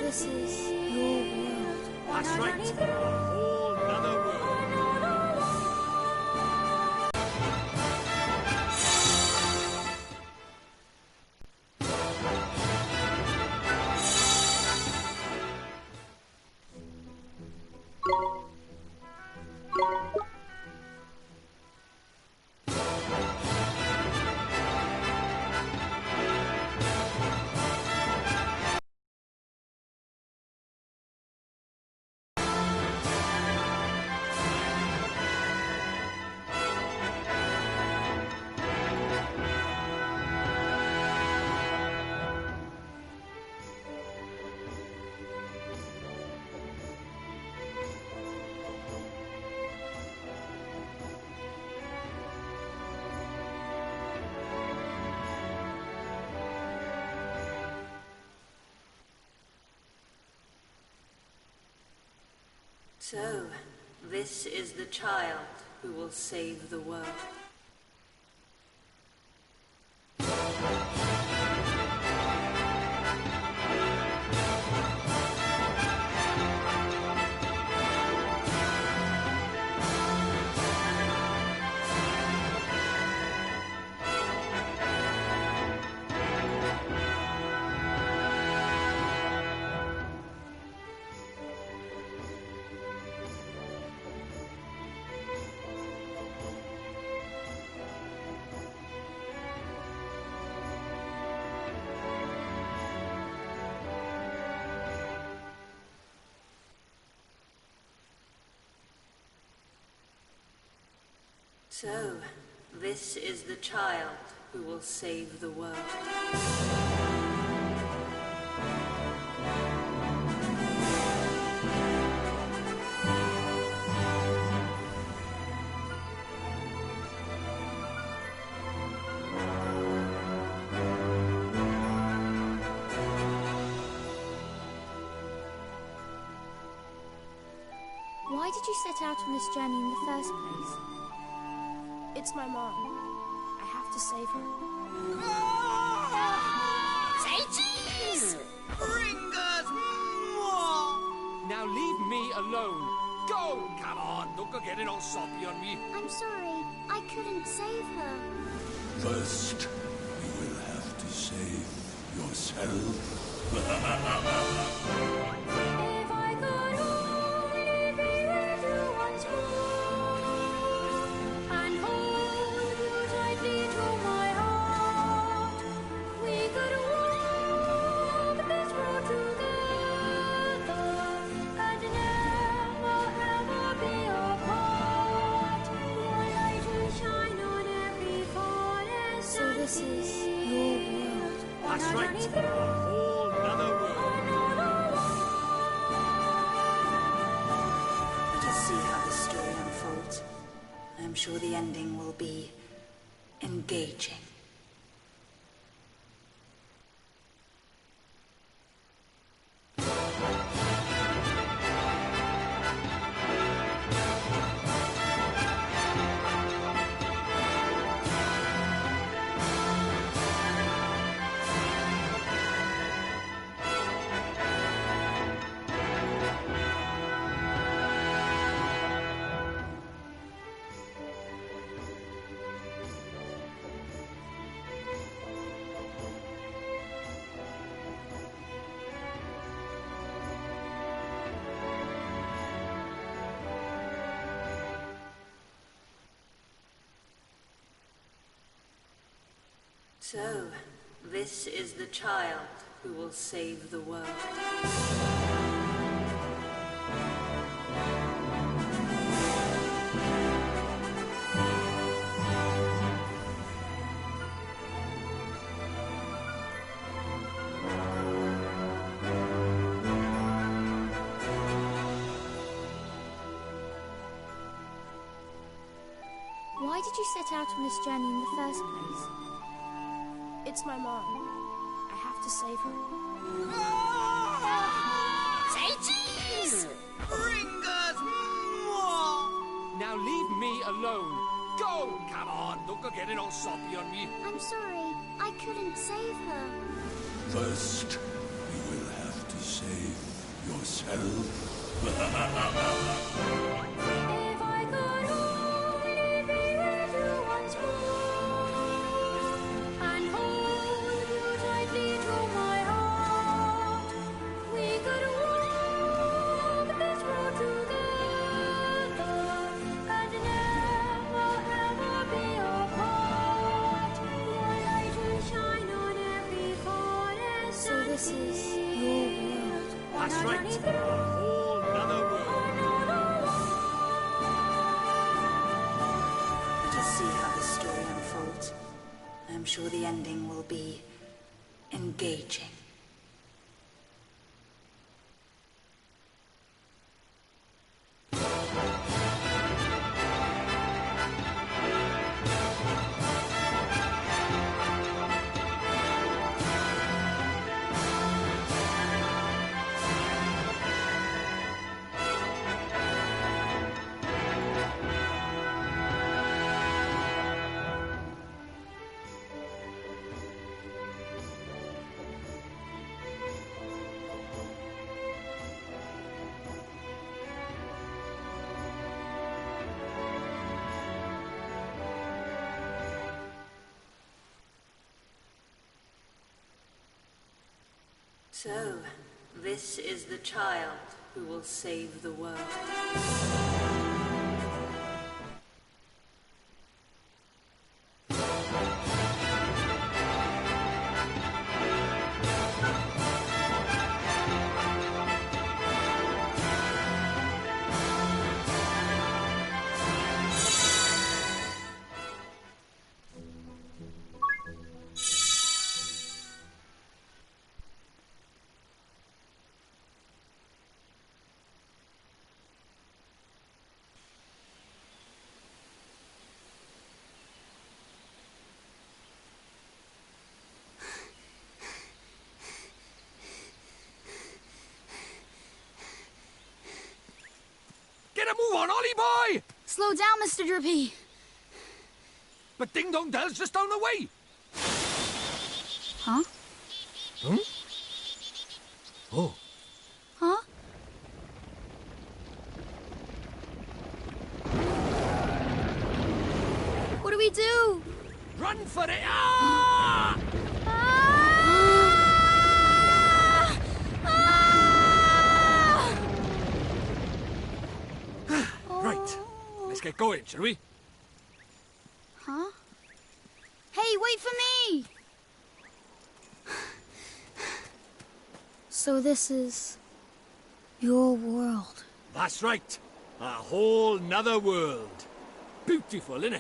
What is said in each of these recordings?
this is your world. That's right. A whole nother world. So, this is the child who will save the world. So, this is the child who will save the world. Why did you set out on this journey in the first place? It's my mom. I have to save her. Say cheese! Bring us more! Now leave me alone. Go! Come on, don't go getting all soppy on me. I'm sorry, I couldn't save her. First, you will have to save yourself. If I could only be with you once more and hold you tightly to my heart, we could walk this road together and never ever be apart. Your light will shine on every forest. So this is your world. That's right. A whole nother world. Let us see how the story unfolds. I'm sure the ending will be engaging. So, this is the child who will save the world. Why did you set out on this journey in the first place? It's my mom. I have to save her. Say cheese! Bring us more! Now leave me alone. Go! Come on, don't go getting all soppy on me. I'm sorry, I couldn't save her. First, you will have to save yourself. If I could only be with you once more and hold you tightly to my heart, we could walk this road together and never ever be apart. Your light will shine on every forest. So this is your world. That's right. A whole nother world. Let us see how the story unfolds. I'm sure the ending will be engaging. So, this is the child who will save the world. Get a move on, Ollie boy! Slow down, Mr. Drippy. But Ding Dong Dell's just down the way. Huh? Hmm? Oh. Huh? What do we do? Run for it! Ah! Right. Let's get going, shall we? Huh? Hey, wait for me! So this is your world. That's right. A whole nother world. Beautiful, innit?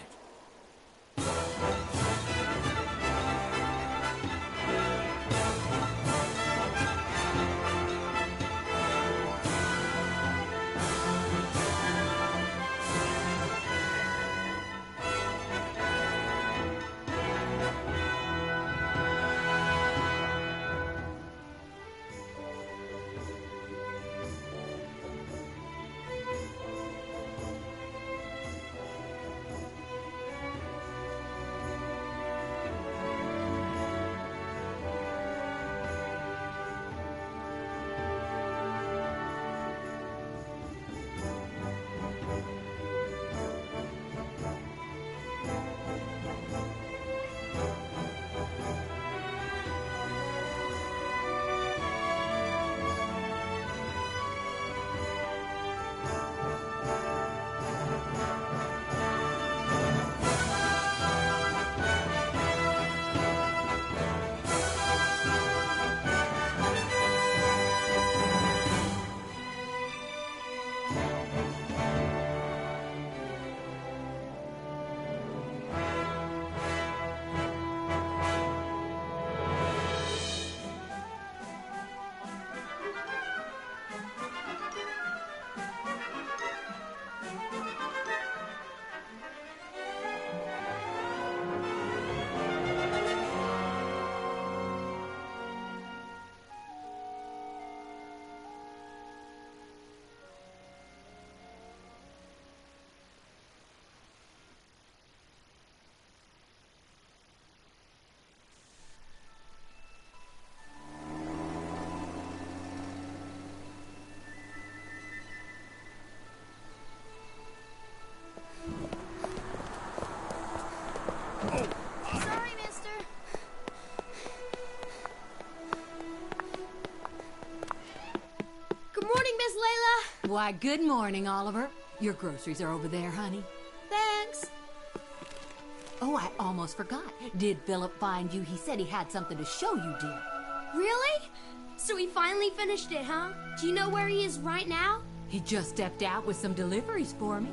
Why, good morning, Oliver. Your groceries are over there, honey. Thanks. Oh, I almost forgot. Did Philip find you? He said he had something to show you, dear. Really? So he finally finished it, huh? Do you know where he is right now? He just stepped out with some deliveries for me.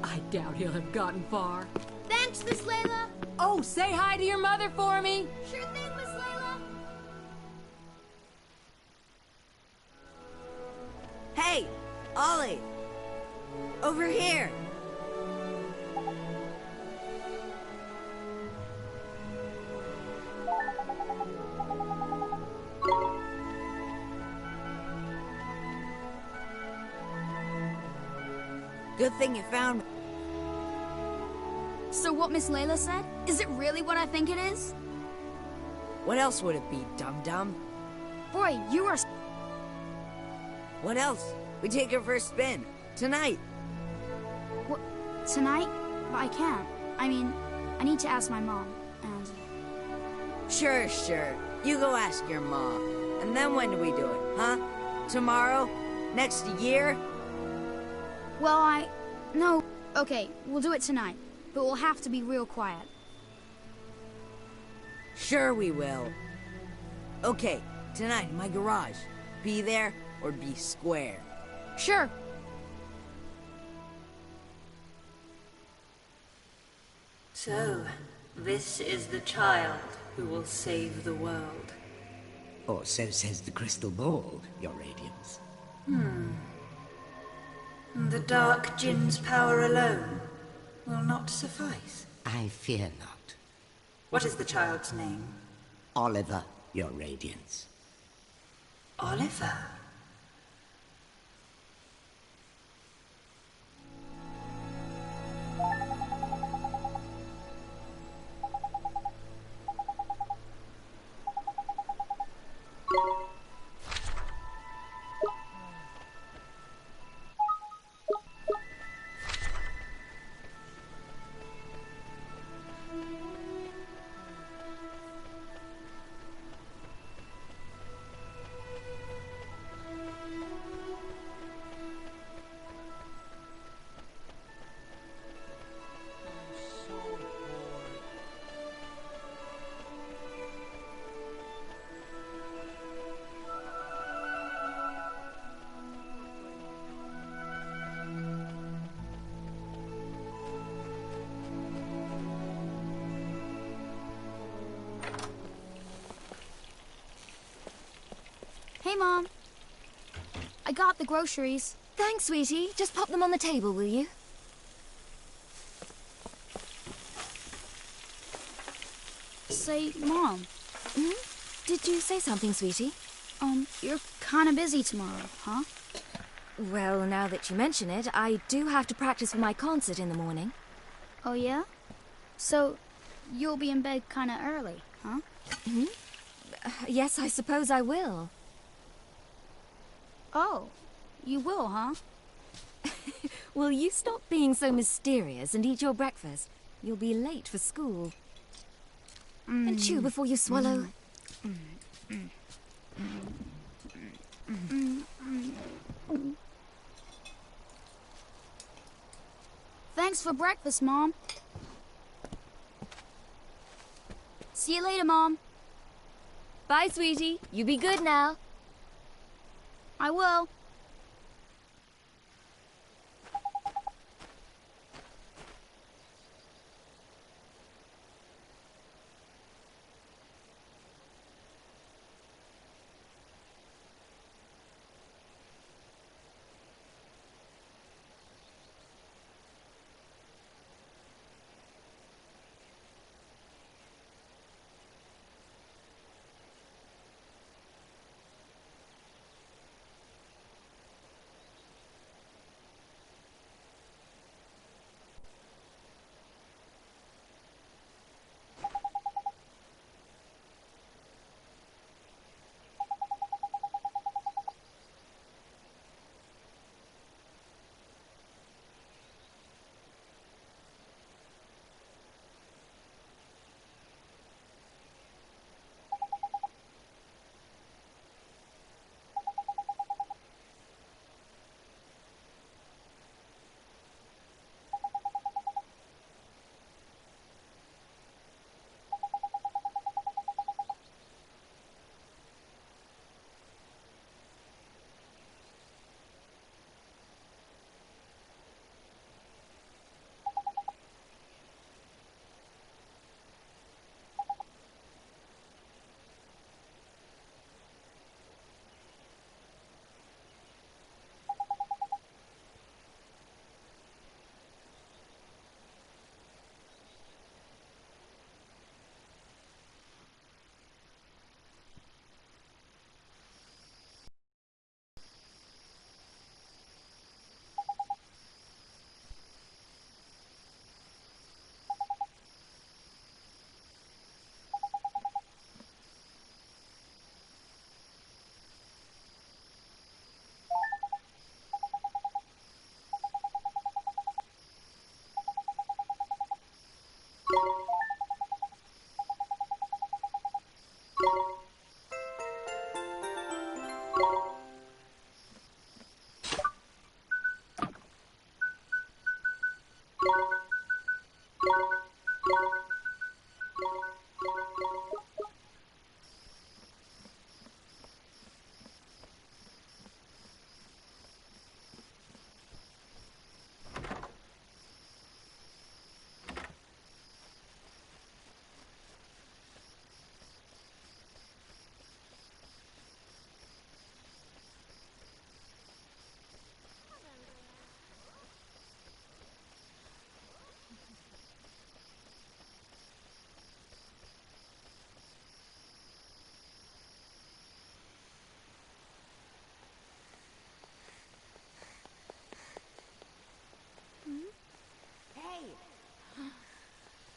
I doubt he'll have gotten far. Thanks, Miss Layla. Oh, say hi to your mother for me. Sure thing, Miss Layla. Hey, Ollie! Over here! Good thing you found me. So what Miss Layla said? Is it really what I think it is? What else would it be, dum-dum? Boy, you are... What else? We take her for a spin. Tonight. What? Tonight? But I can't. I mean, I need to ask my mom, and... Sure. You go ask your mom. And then when do we do it, huh? Tomorrow? Next year? Well, No. Okay, we'll do it tonight. But we'll have to be real quiet. Sure we will. Okay, tonight in my garage. Be there or be square. Sure. So, this is the child who will save the world. Or so says the crystal ball, Your Radiance. The Dark Jinn's power alone will not suffice. I fear not. What is the child's name? Oliver, Your Radiance. Oliver. Hey, Mom. I got the groceries. Thanks, sweetie. Just pop them on the table, will you? Say, Mom. Did you say something, sweetie? You're kind of busy tomorrow, huh? Well, now that you mention it, I do have to practice for my concert in the morning. Oh, yeah? So, you'll be in bed kind of early, huh? Yes, I suppose I will. Oh, you will, huh? Will you stop being so mysterious and eat your breakfast? You'll be late for school. And chew before you swallow. Thanks for breakfast, Mom. See you later, Mom. Bye, sweetie. You be good now. I will.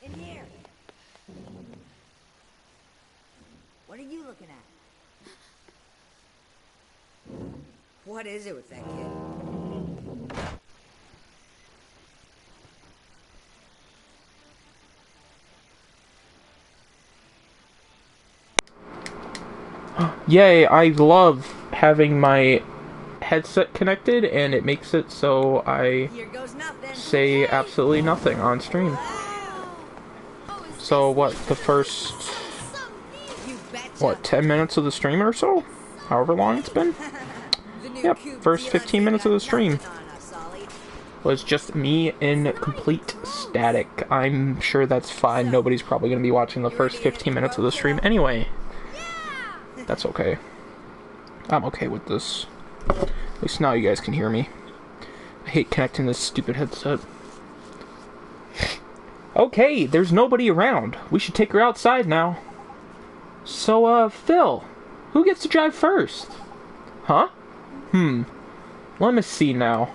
In here. What are you looking at? What is it with that kid? Yay, I love having my headset connected and it makes it so I say absolutely nothing on stream. So what, the first, 10 minutes of the stream or so? However long it's been? Yep, first 15 minutes of the stream was just me in complete static. I'm sure that's fine, nobody's probably going to be watching the first 15 minutes of the stream anyway. That's okay. I'm okay with this. At least now you guys can hear me. I hate connecting this stupid headset. Okay, there's nobody around. We should take her outside now. So, Phil, who gets to drive first? Huh? Let me see now.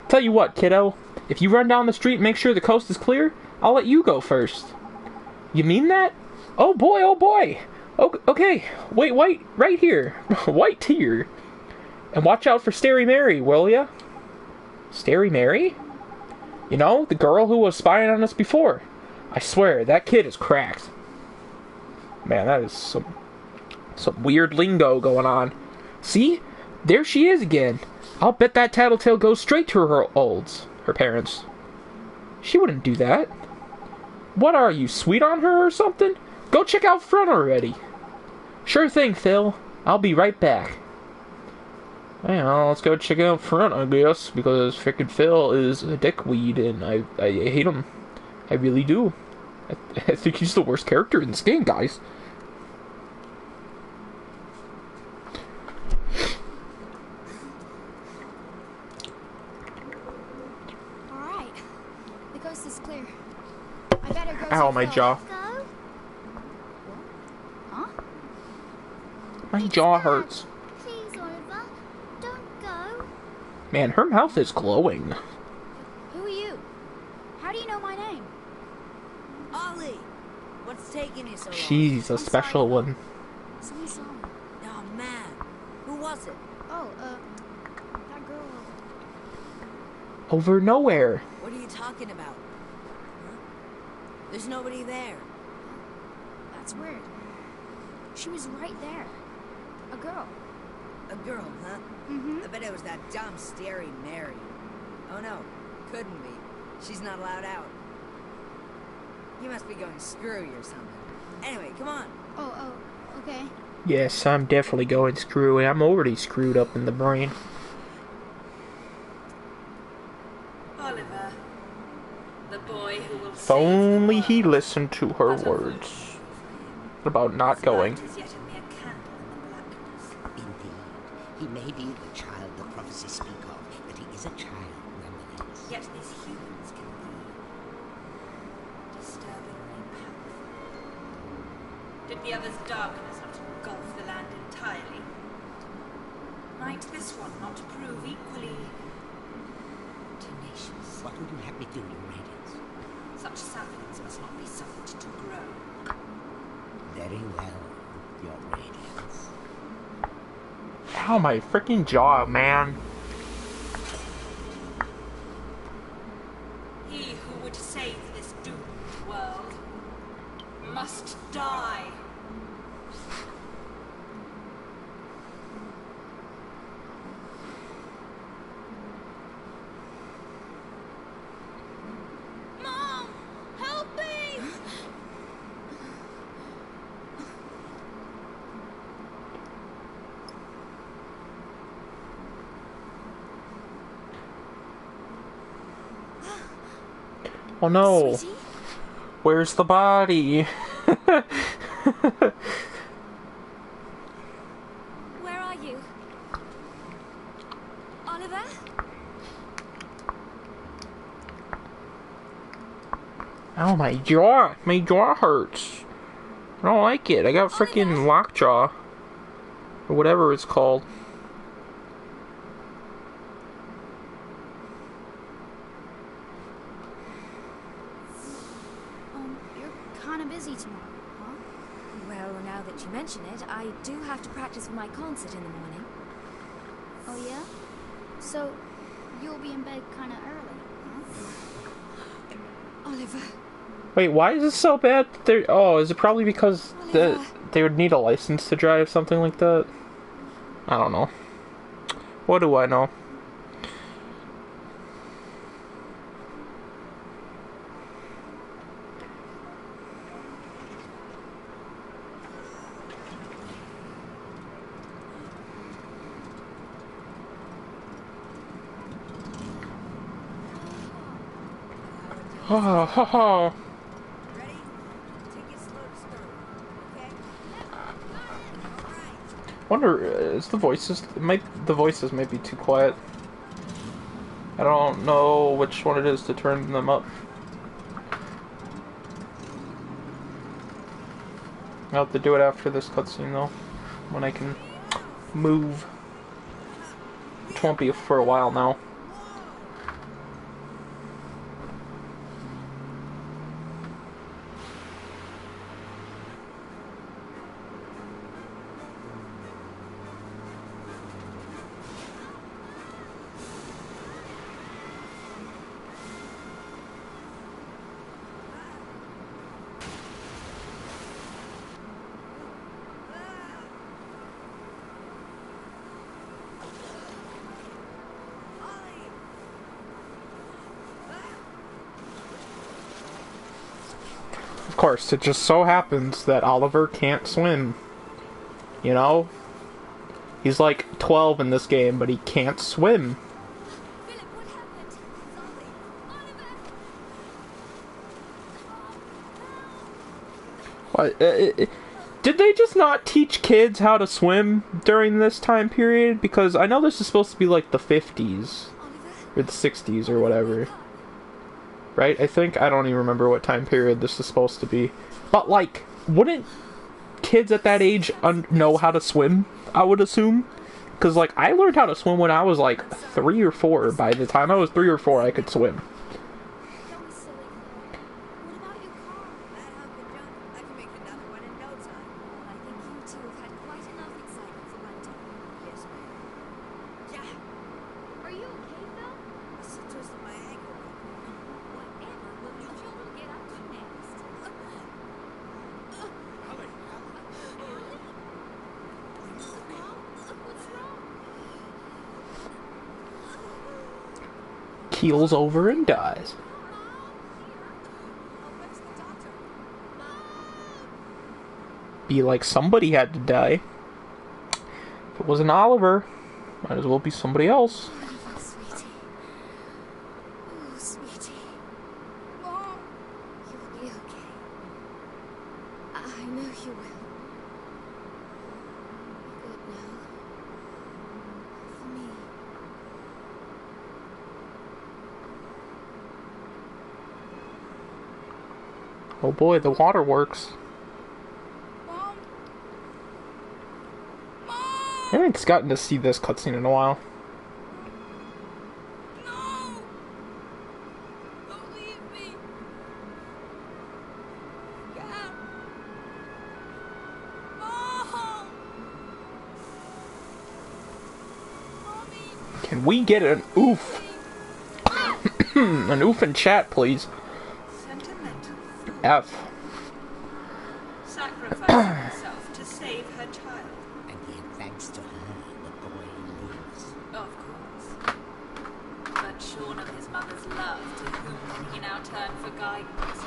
Tell you what, kiddo. If you run down the street and make sure the coast is clear, I'll let you go first. You mean that? Oh boy, oh boy! Okay, wait, right here. Wait here. And watch out for Starry Mary, will ya? Starry Mary? You know, the girl who was spying on us before. I swear, that kid is cracked. Man, that is some weird lingo going on. See? There she is again. I'll bet that tattletale goes straight to her parents. She wouldn't do that. What are you, sweet on her or something? Go check out front already. Sure thing, Phil. I'll be right back. Well, let's go check out front, I guess, because frickin' Phil is a dickweed, and I hate him. I really do. I think he's the worst character in this game, guys. Alright. The coast is clear. I better go. Ow, my jaw. Huh? My jaw hurts. Please, Oliver, don't go. Man, her mouth is glowing. Who are you? How do you know my name? Ollie! What's taking you so long? She's a special one. Someone saw me. Oh, man. Who was it? Oh, that girl. Over nowhere. What are you talking about? Huh? There's nobody there. That's weird. She was right there. A girl. A girl, huh? Mm-hmm. I bet it was that dumb Starry Mary. Oh no, couldn't be. She's not allowed out. You must be going screwy or something. Anyway, come on. Oh, okay. Yes, I'm definitely going screwy. I'm already screwed up in the brain. Oliver, the boy who will If only he listened to her words about not going. Indeed, he may be the child the prophecies speak of, but he is a child nonetheless. Yet these humans can be disturbingly powerful. Did the other's darkness not engulf the land entirely? Might this one not prove equally tenacious? What would you have me do, Your Radiance? Such saplings must not be suffered to grow. Very well, Your Radiance. Ow, my freaking jaw, man. He who would save this doomed world must die. Oh no. Sweetie? Where's the body? Where are you? Oliver? Oh, my jaw. My jaw hurts. I don't like it. I got freaking lockjaw. Or whatever it's called. You're kind of busy tomorrow, huh? Well, now that you mention it, I do have to practice for my concert in the morning. Oh, yeah? So, you'll be in bed kind of early, huh? Oliver. Wait, why is this so bad? Oh, is it probably because they would need a license to drive something like that? I don't know. What do I know? Ha ha ha. Ready? Take it slow to start, okay? Wonder, is the voices... the voices might be too quiet. I don't know which one it is to turn them up. I'll have to do it after this cutscene though. When I can move. Which won't be for a while now. Of course, it just so happens that Oliver can't swim. You know? He's like 12 in this game, but he can't swim. Philip, what happened? Oliver! What? Did they just not teach kids how to swim during this time period? Because I know this is supposed to be like the 50s. Or the 60s or whatever. Right? I think, I don't even remember what time period this is supposed to be. But like, wouldn't kids at that age know how to swim, I would assume? Because like, I learned how to swim when I was like 3 or 4. By the time I was 3 or 4, I could swim. Don't be silly. What about your car? That hump and jump, I can make another one in no time. I think you two have had quite enough excitement for one day. Yes, ma'am. Yeah, Are you okay, Phil? I still twisted my ankle. Whatever will you children get up to next? What's wrong? Keels over and dies. Where's the doctor? Be like somebody had to die. If it wasn't Oliver, might as well be somebody else. Oh, sweetie. Oh, sweetie. Mom! You'll be okay. I know you will. Good now. For me. Oh boy, the water works. Mom! I haven't gotten to see this cutscene in a while. No! Don't leave me! Cap! Mom! Mommy! Can we get an oof? An oof in chat, please. Sentimental fool. F. Sacrificing herself to save her child. And yet, thanks to her, the boy lives. Of course. But shorn of his mother's love, to whom can he now turn for guidance?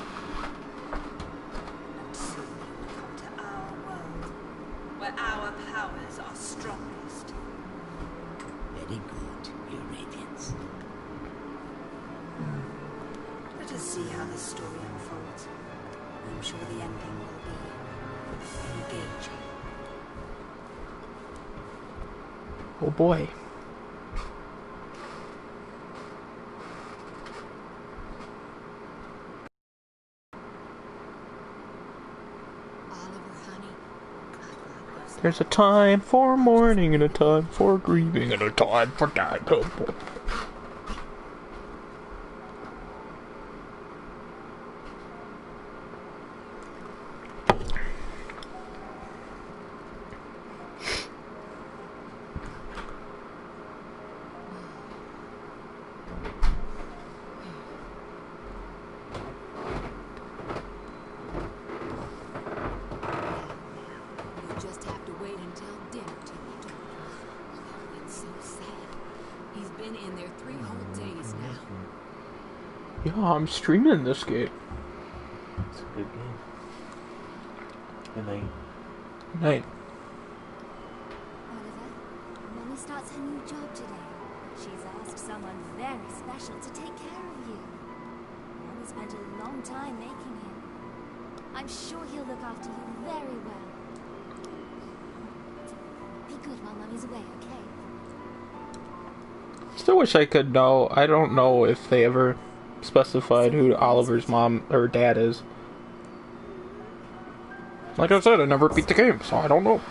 And soon he will come to our world, where our powers are strongest. Very good, your radiance. Let us see how this story unfolds. I'm sure the ending will be engaging. Oh boy. There's a time for mourning and a time for grieving and a time for dying. Yeah, I'm streaming this game. It's a good game. Good night. Good night. Oliver, Mommy starts her new job today. She's asked someone very special to take care of you. Mommy spent a long time making him. I'm sure he'll look after you very well. Be good while Mommy's away, okay? Still wish I could know. I don't know if they ever specified who Oliver's mom or dad is. Like I said, I never beat the game, so I don't know.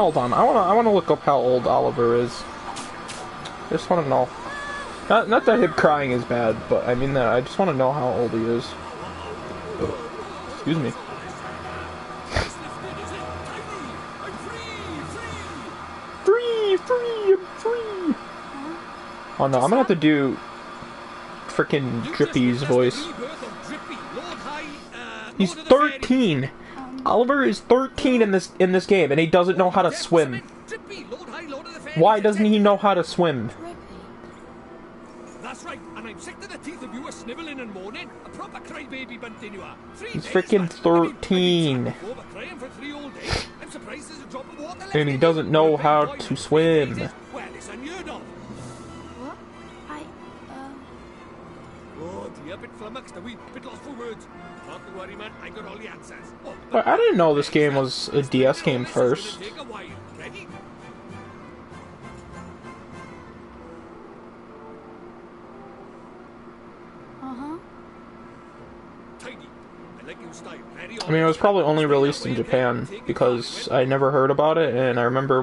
Hold on, I wanna look up how old Oliver is. I just wanna know. Not that him crying is bad, but I mean that I just wanna know how old he is. Excuse me. Free! I'm free! Oh no, I'm gonna have to do frickin' Drippy's voice. He's 13! Oliver is 13 in this game, and he doesn't know how to swim. Why doesn't he know how to swim? That's right, and I'm sick to the teeth of you a snivelling and moaning. A proper crybaby bunting you are. He's freaking 13. And he doesn't know how to swim. Well, it's unheard of. What? Oh dear, bit flummoxed, a wee bit lost for words. Not to worry, man, I got all the answers. Oh, But I didn't know this game was a DS game first. take a while. Ready? Uh-huh. Tidy. I like your style. Very I mean, it was probably only released in Japan because I never heard about it, and I remember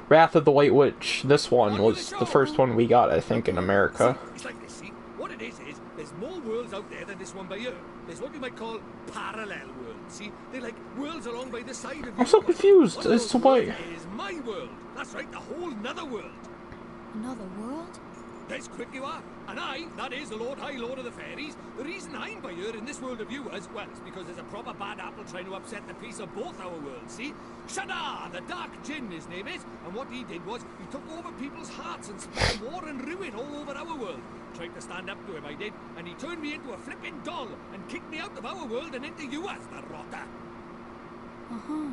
Wrath of the White Witch. This one was the first one we got, I think, in America. It's like this, see? What it is there's more worlds out there than this one by here. There's what you might call parallel worlds, see? They're like worlds along by the side of you. I'm so confused One of as those to why. worlds is my world. That's right, a whole nother world. Another world? That's quick you are. And I, that is the High Lord of the Fairies, the reason I'm by here in this world of yours, well, it's because there's a proper bad apple trying to upset the peace of both our worlds, see? Shadar, the Dark Djinn, his name is, and what he did was, he took over people's hearts and spread war and ruin all over our world. Tried to stand up to him, I did, and he turned me into a flipping doll and kicked me out of our world and into yours, the rotter. Uh-huh.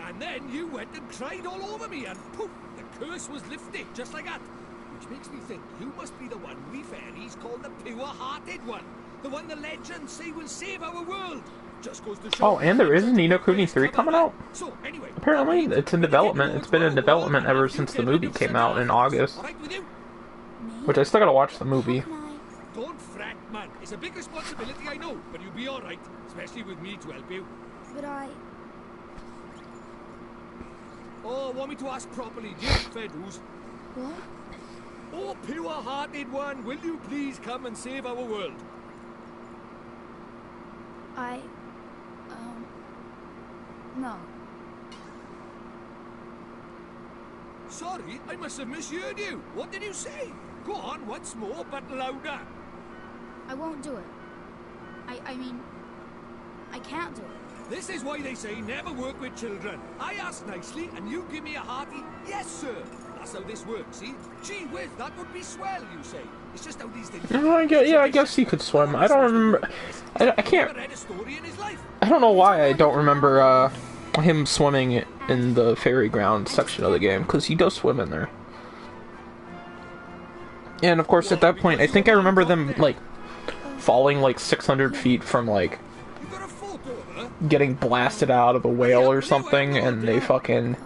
And then you went and cried all over me, and poof, the curse was lifted, just like that. Which makes me think you must be the one we fairies call the pure-hearted one. The one the legends say will save our world. Just goes to show. Oh, and there is a Ni no Kuni 3 coming out. So, anyway, Apparently, it's in development. It's been in development ever since the movie came out in August. Which I still gotta watch the movie. Don't fret, man. It's a big responsibility, I know, but you'll be alright. Especially with me to help you. But Oh, want me to ask properly, dear Fedus? What? Oh, pure-hearted one, will you please come and save our world? No. Sorry, I must have misheard you. What did you say? Go on once more, but louder. I won't do it. I mean, I can't do it. This is why they say never work with children. I ask nicely, and you give me a hearty, yes, sir. That's how this works, see? Gee whiz, that would be swell, you say. It's just how these things... I guess he could swim. I don't remember... I can't... I don't know why I don't remember, him swimming in the fairy ground section of the game, because he does swim in there. And, of course, at that point, I think I remember them, like, falling, like, 600 feet from, like, getting blasted out of a whale or something, and they fucking...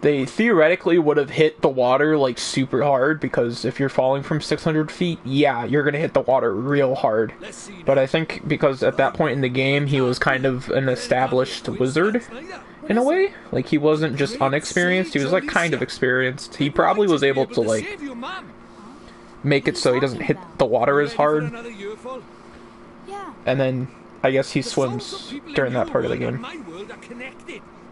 They theoretically would have hit the water, like, super hard, because if you're falling from 600 feet, yeah, you're gonna hit the water real hard. But I think because at that point in the game, he was kind of an established wizard, in a way. Like, he wasn't just unexperienced, he was, like, kind of experienced. He probably was able to, like, make it so he doesn't hit the water as hard. And then, I guess he swims during that part of the game.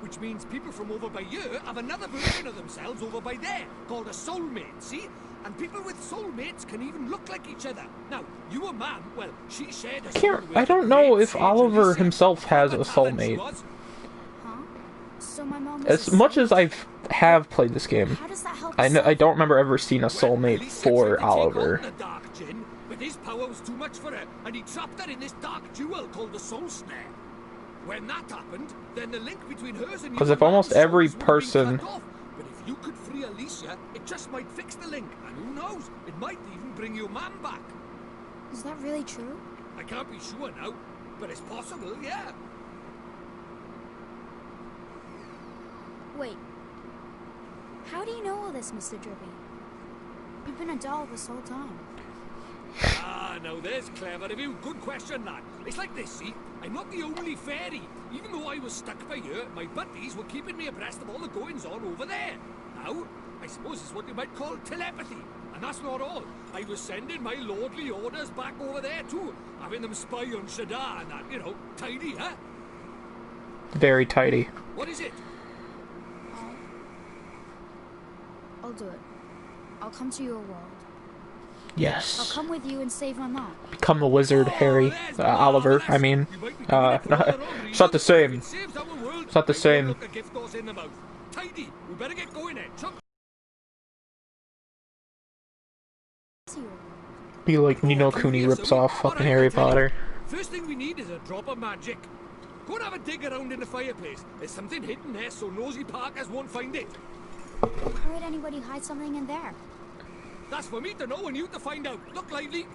Which means people from over by here have another version of themselves over by there, called a soulmate, see? And people with soulmates can even look like each other. Now, you and Mum, well, she shared a soul with I don't know if Sage Oliver Alicia. himself has a soulmate. As much as I have played this game, I don't remember ever seeing a soulmate for Oliver. But his power was too much for her, and he trapped her in this dark jewel called the Soul Snare. When that happened, then the link between hers and Because if almost every souls would be person... cut off. But if you could free Alicia, it just might fix the link. And who knows, it might even bring your man back. Is that really true? I can't be sure now, but it's possible, yeah. Wait. How do you know all this, Mr. Drippy? You've been a doll this whole time. Ah, now there's clever of you. Good question, lad. It's like this, see? I'm not the only fairy. Even though I was stuck by here, my buddies were keeping me abreast of all the goings-on over there. Now, I suppose it's what you might call telepathy. And that's not all. I was sending my lordly orders back over there, too. Having them spy on Shadar and that, you know, tidy, huh? Very tidy. What is it? I'll do it. I'll come to your world. Yes. I'll come with you and save my mom. Become a wizard, Harry. Oliver, I mean. It's not the same. It's not the same. Tidy. We better get going then. Be like Nino Kuni rips off fucking Harry Potter. First thing we need is a drop of magic. Go and have a dig around in the fireplace. There's something hidden there so nosy Parkers won't find it. How would anybody hide something in there? That's for me to know and you to find out. Look lively.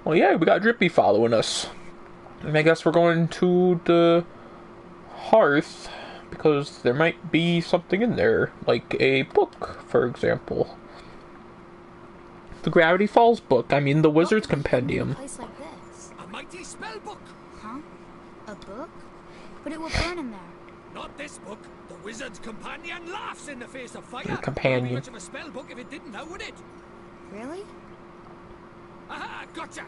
Well, yeah, we got Drippy following us. And I guess we're going to the hearth, because there might be something in there, like a book, for example. The Gravity Falls book, I mean the Wizard's Compendium. A place like this. A mighty spell book. Huh? A book? But it will burn in there. Not this book. The Wizard's Companion laughs in the face of fire. Companion. Wouldn't be much of a spell book if it didn't, now would it? Really? Aha, gotcha.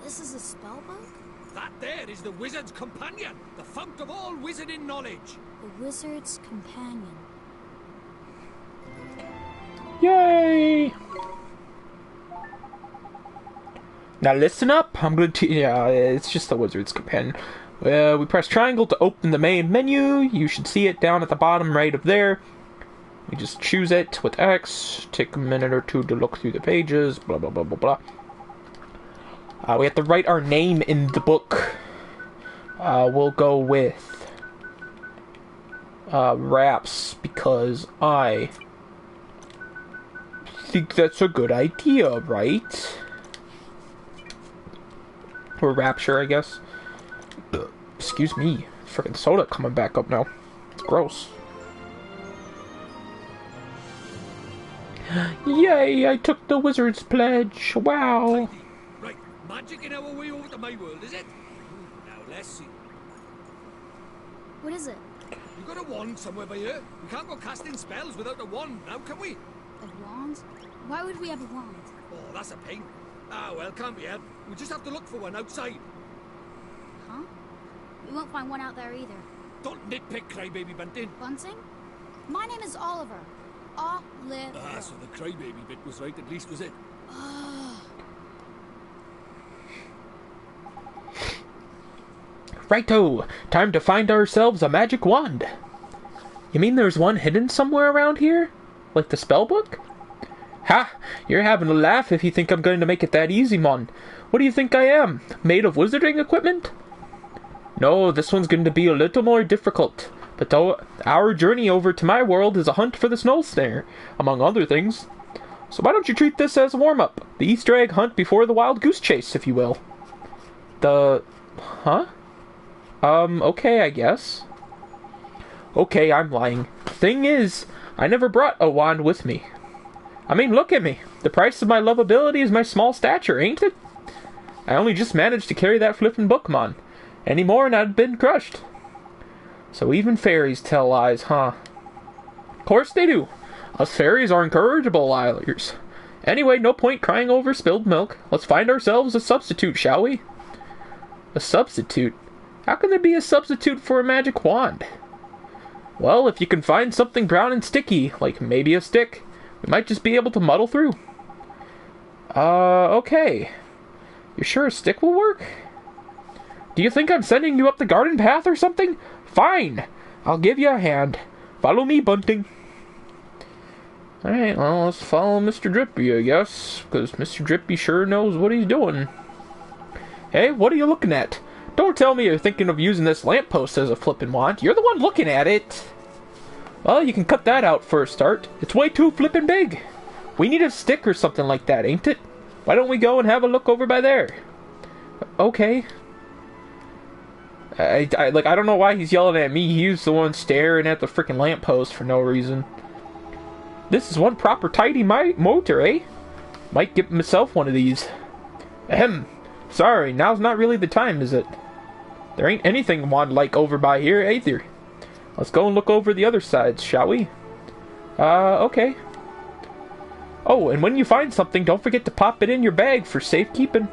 This is a spell book? That there is the Wizard's Companion, the fount of all wizarding knowledge. The Wizard's Companion. Yay! Now listen up, I'm going to... Yeah, it's just the Wizard's Companion. We press triangle to open the main menu. You should see it down at the bottom right of there. We just choose it with X. Take a minute or two to look through the pages. Blah, blah, blah, blah, blah. We have to write our name in the book. We'll go with... Raps, because I... think that's a good idea, right? Or Rapture, I guess. Excuse me. Freaking soda coming back up now. It's gross. Yay, I took the wizard's pledge. Wow. Right, magic in our way over to my world, is it? Now, let's see. What is it? You got a wand somewhere by here? We can't go casting spells without a wand now, can we? A wand? Why would we have a wand? Oh, that's a pain. Ah, well, can't be helped. We just have to look for one outside. Huh? We won't find one out there either. Don't nitpick, crybaby Bunting. Bunting? My name is Oliver. Oliver. Ah, so the crybaby bit was right, at least was it? Righto! Time to find ourselves a magic wand. You mean there's one hidden somewhere around here? Like the spell book? Ha! You're having a laugh if you think I'm going to make it that easy, mon. What do you think I am? Made of wizarding equipment? No, this one's going to be a little more difficult. But though our journey over to my world is a hunt for the snow snare, among other things. So why don't you treat this as a warm-up? The Easter egg hunt before the wild goose chase, if you will. Huh? Okay, I guess. Okay, I'm lying. Thing is, I never brought a wand with me. I mean, look at me. The price of my lovability is my small stature, ain't it? I only just managed to carry that flippin' book, mon. Any more and I'd been crushed. So even fairies tell lies, huh? Of course they do. Us fairies are incorrigible liars. Anyway, no point crying over spilled milk. Let's find ourselves a substitute, shall we? A substitute? How can there be a substitute for a magic wand? Well, if you can find something brown and sticky, like maybe a stick, we might just be able to muddle through. Okay. You sure a stick will work? Do you think I'm sending you up the garden path or something? Fine! I'll give you a hand. Follow me, Bunting. Alright, well, let's follow Mr. Drippy, I guess, because Mr. Drippy sure knows what he's doing. Hey, what are you looking at? Don't tell me you're thinking of using this lamppost as a flippin' wand. You're the one looking at it. Well, you can cut that out for a start. It's way too flippin' big. We need a stick or something like that, ain't it? Why don't we go and have a look over by there? Okay. I don't know why he's yelling at me. He's the one staring at the freaking lamppost for no reason. This is one proper tidy motor, eh? Might get myself one of these. Ahem. Sorry, now's not really the time, is it? There ain't anything wand-like over by here, either. Let's go and look over the other sides, shall we? Okay. Oh, and when you find something, don't forget to pop it in your bag for safekeeping.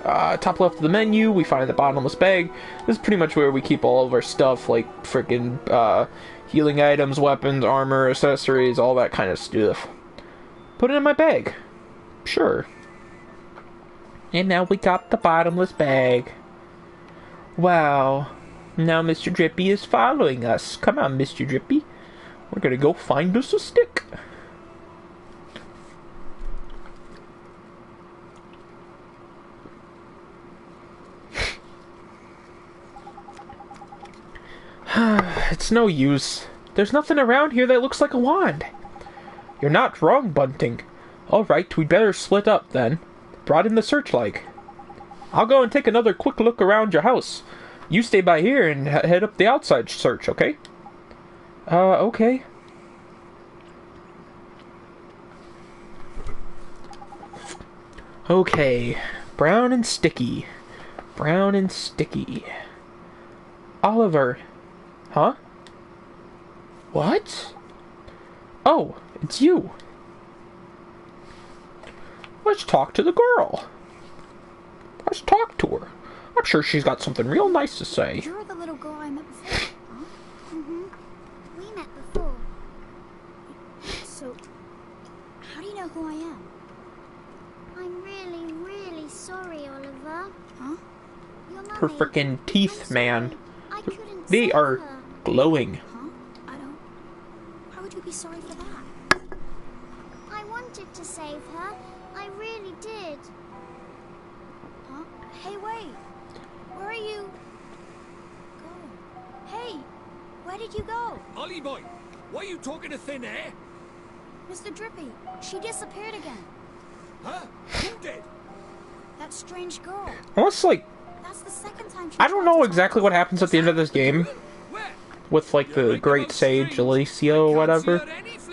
Top left of the menu, we find the bottomless bag. This is pretty much where we keep all of our stuff, like frickin' healing items, weapons, armor, accessories, all that kind of stuff. Put it in my bag. Sure. And now we got the bottomless bag. Wow. Now Mr. Drippy is following us. Come on, Mr. Drippy. We're gonna go find us a stick. It's no use. There's nothing around here that looks like a wand. You're not wrong, Bunting. Alright, we'd better split up, then. Brought in the searchlight. I'll go and take another quick look around your house. You stay by here and head up the outside search, okay? Okay. Okay. Brown and sticky. Brown and sticky. Oliver. Huh? What? Oh, it's you. Let's talk to the girl. Let's talk to her. I'm sure she's got something real nice to say. You're the little girl I met before, huh? Mm-hmm. We met before. So, how do you know who I am? I'm really, really sorry, Oliver. Huh? Your Her mummy. frickin' teeth, man. I couldn't They save are her. glowing. Huh? I don't... Why would you be sorry for that? I wanted to save her. I really did. Huh? Hey, wait. Where are you... Go. Hey! Where did you go? Ollie boy, why are you talking to thin air? Mr. Drippy, she disappeared again. Huh? Who did? That strange girl. Unless, like, That's the second time she I don't tried know to exactly what happens at the end of this game. Where? With, like, the Great Sage Alicia or whatever.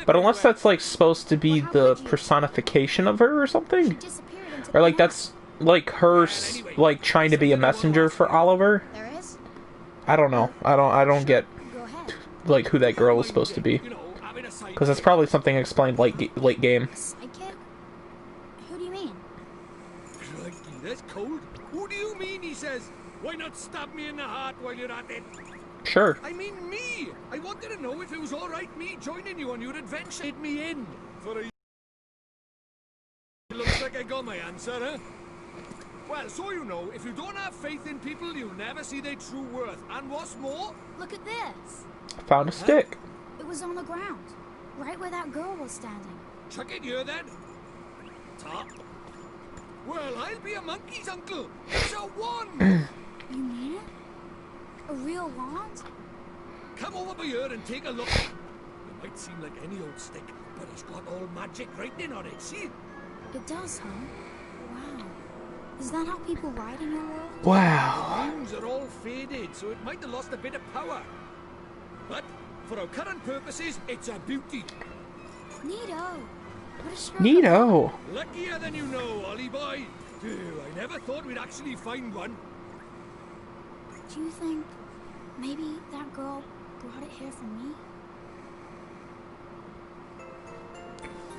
But unless that's, like, supposed to be the personification of her or something. disappeared into Or, like, the that's, like, her, like, trying to be a messenger for Oliver. There is? I don't know. I don't get, Go ahead. like, who that girl is supposed to be. You know, having a sight. Because that's probably something explained late game. Psychic? Who do you mean? Crikey, that's cold. Who do you mean, he says? Why not stab me in the heart while you're at it? Sure. I mean me! I wanted to know if it was alright me joining you on your adventure. Hit me in for a... Looks like I got my answer, huh? Well, so you know, if you don't have faith in people, you'll never see their true worth. And what's more... Look at this. Found a stick. It was on the ground, right where that girl was standing. Chuck it here, then. Top. Well, I'll be a monkey's uncle. It's a wand! You mean it? A real wand? Come over by here and take a look. It might seem like any old stick, but it's got all magic writing on it, see? It does, huh? Wow. Is that how people write in your world? Wow. The runes are all faded, so it might have lost a bit of power. But, for our current purposes, it's a beauty. Neato. What a stroke. Neato. Luckier than you know, Ollie boy. I never thought we'd actually find one. Do you think maybe that girl brought it here for me?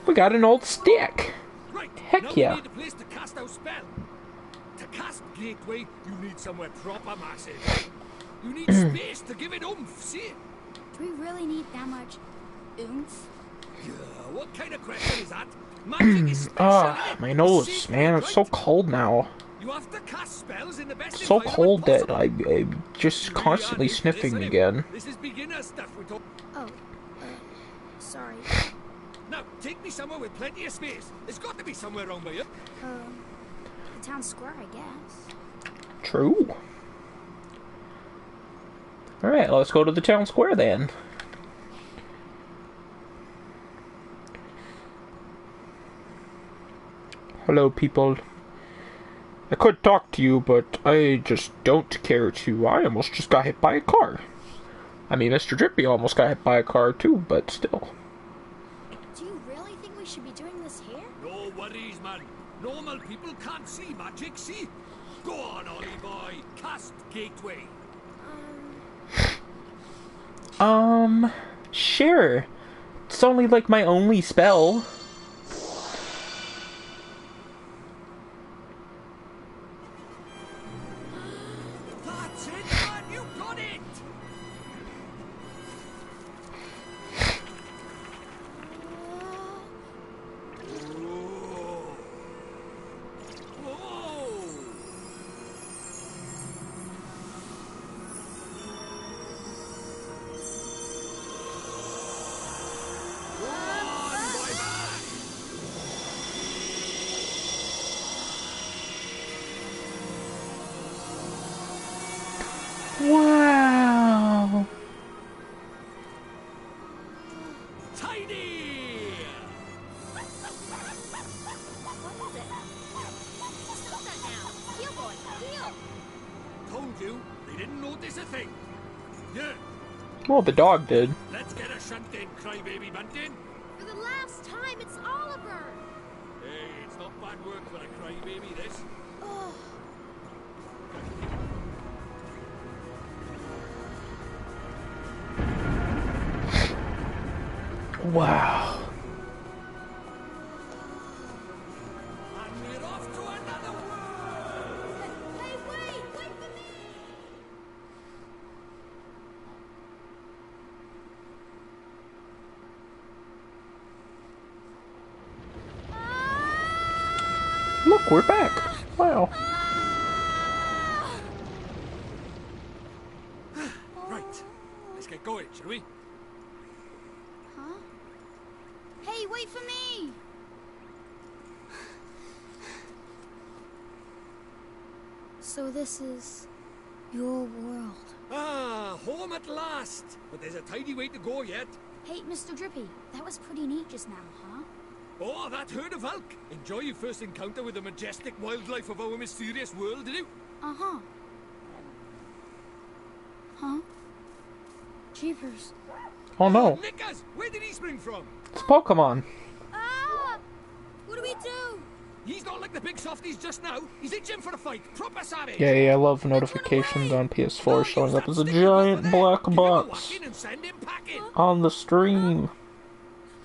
We got an old stick. Right. Heck now yeah. We need a place to cast our spell. To cast Gateway, you need somewhere proper massive. You need space to give it oomph, see? Do we really need that much oomph? Yeah, what kind of question is that? Magic is special, Ah, my nose, man, it's so cold now. You have to cast spells in the best So cold that possible. I'm just constantly sniffing again. This is beginner stuff we talk. Oh, sorry. Now, take me somewhere with plenty of space. There's got to be somewhere around by here. The town square, I guess. True. Alright, let's go to the town square then. Hello, people. I could talk to you, but I just don't care to. I almost just got hit by a car. I mean, Mr. Drippy almost got hit by a car too, but still. Do you really think we should be doing this here? No worries, man. Normal people can't see magic, see? Go on, Ollie boy. Cast Gateway. Sure. It's only like my only spell. That's it, man. You got it. Wow. Tidy! What is it? Stop that now. Heel, boy. Heel. Told you, they didn't notice a thing. Yeah, Well, the dog did. let's get a shunt in, crybaby bunting. For the last time, it's Oliver. Hey, it's not bad work for a crybaby, this. Oh, Wow. And we're off to another world. Hey, wait! Wait for me! Look, we're back. Wow. Right, let's get going, shall we? huh? Hey, wait for me! So this is your world. Ah, home at last. But there's a tidy way to go yet. Hey, Mr. Drippy, that was pretty neat just now, huh? Oh, that herd of elk. Enjoy your first encounter with the majestic wildlife of our mysterious world, did you? Uh-huh. Huh? Jeepers. Oh no. Nickers, where did he spring from? It's Pokemon. Ah! What do we do? He's not like the big softies just now. He's itching for a fight. Proper savage. Yay, I love notifications on PS4 showing up as a giant black box And send him packing. on the stream.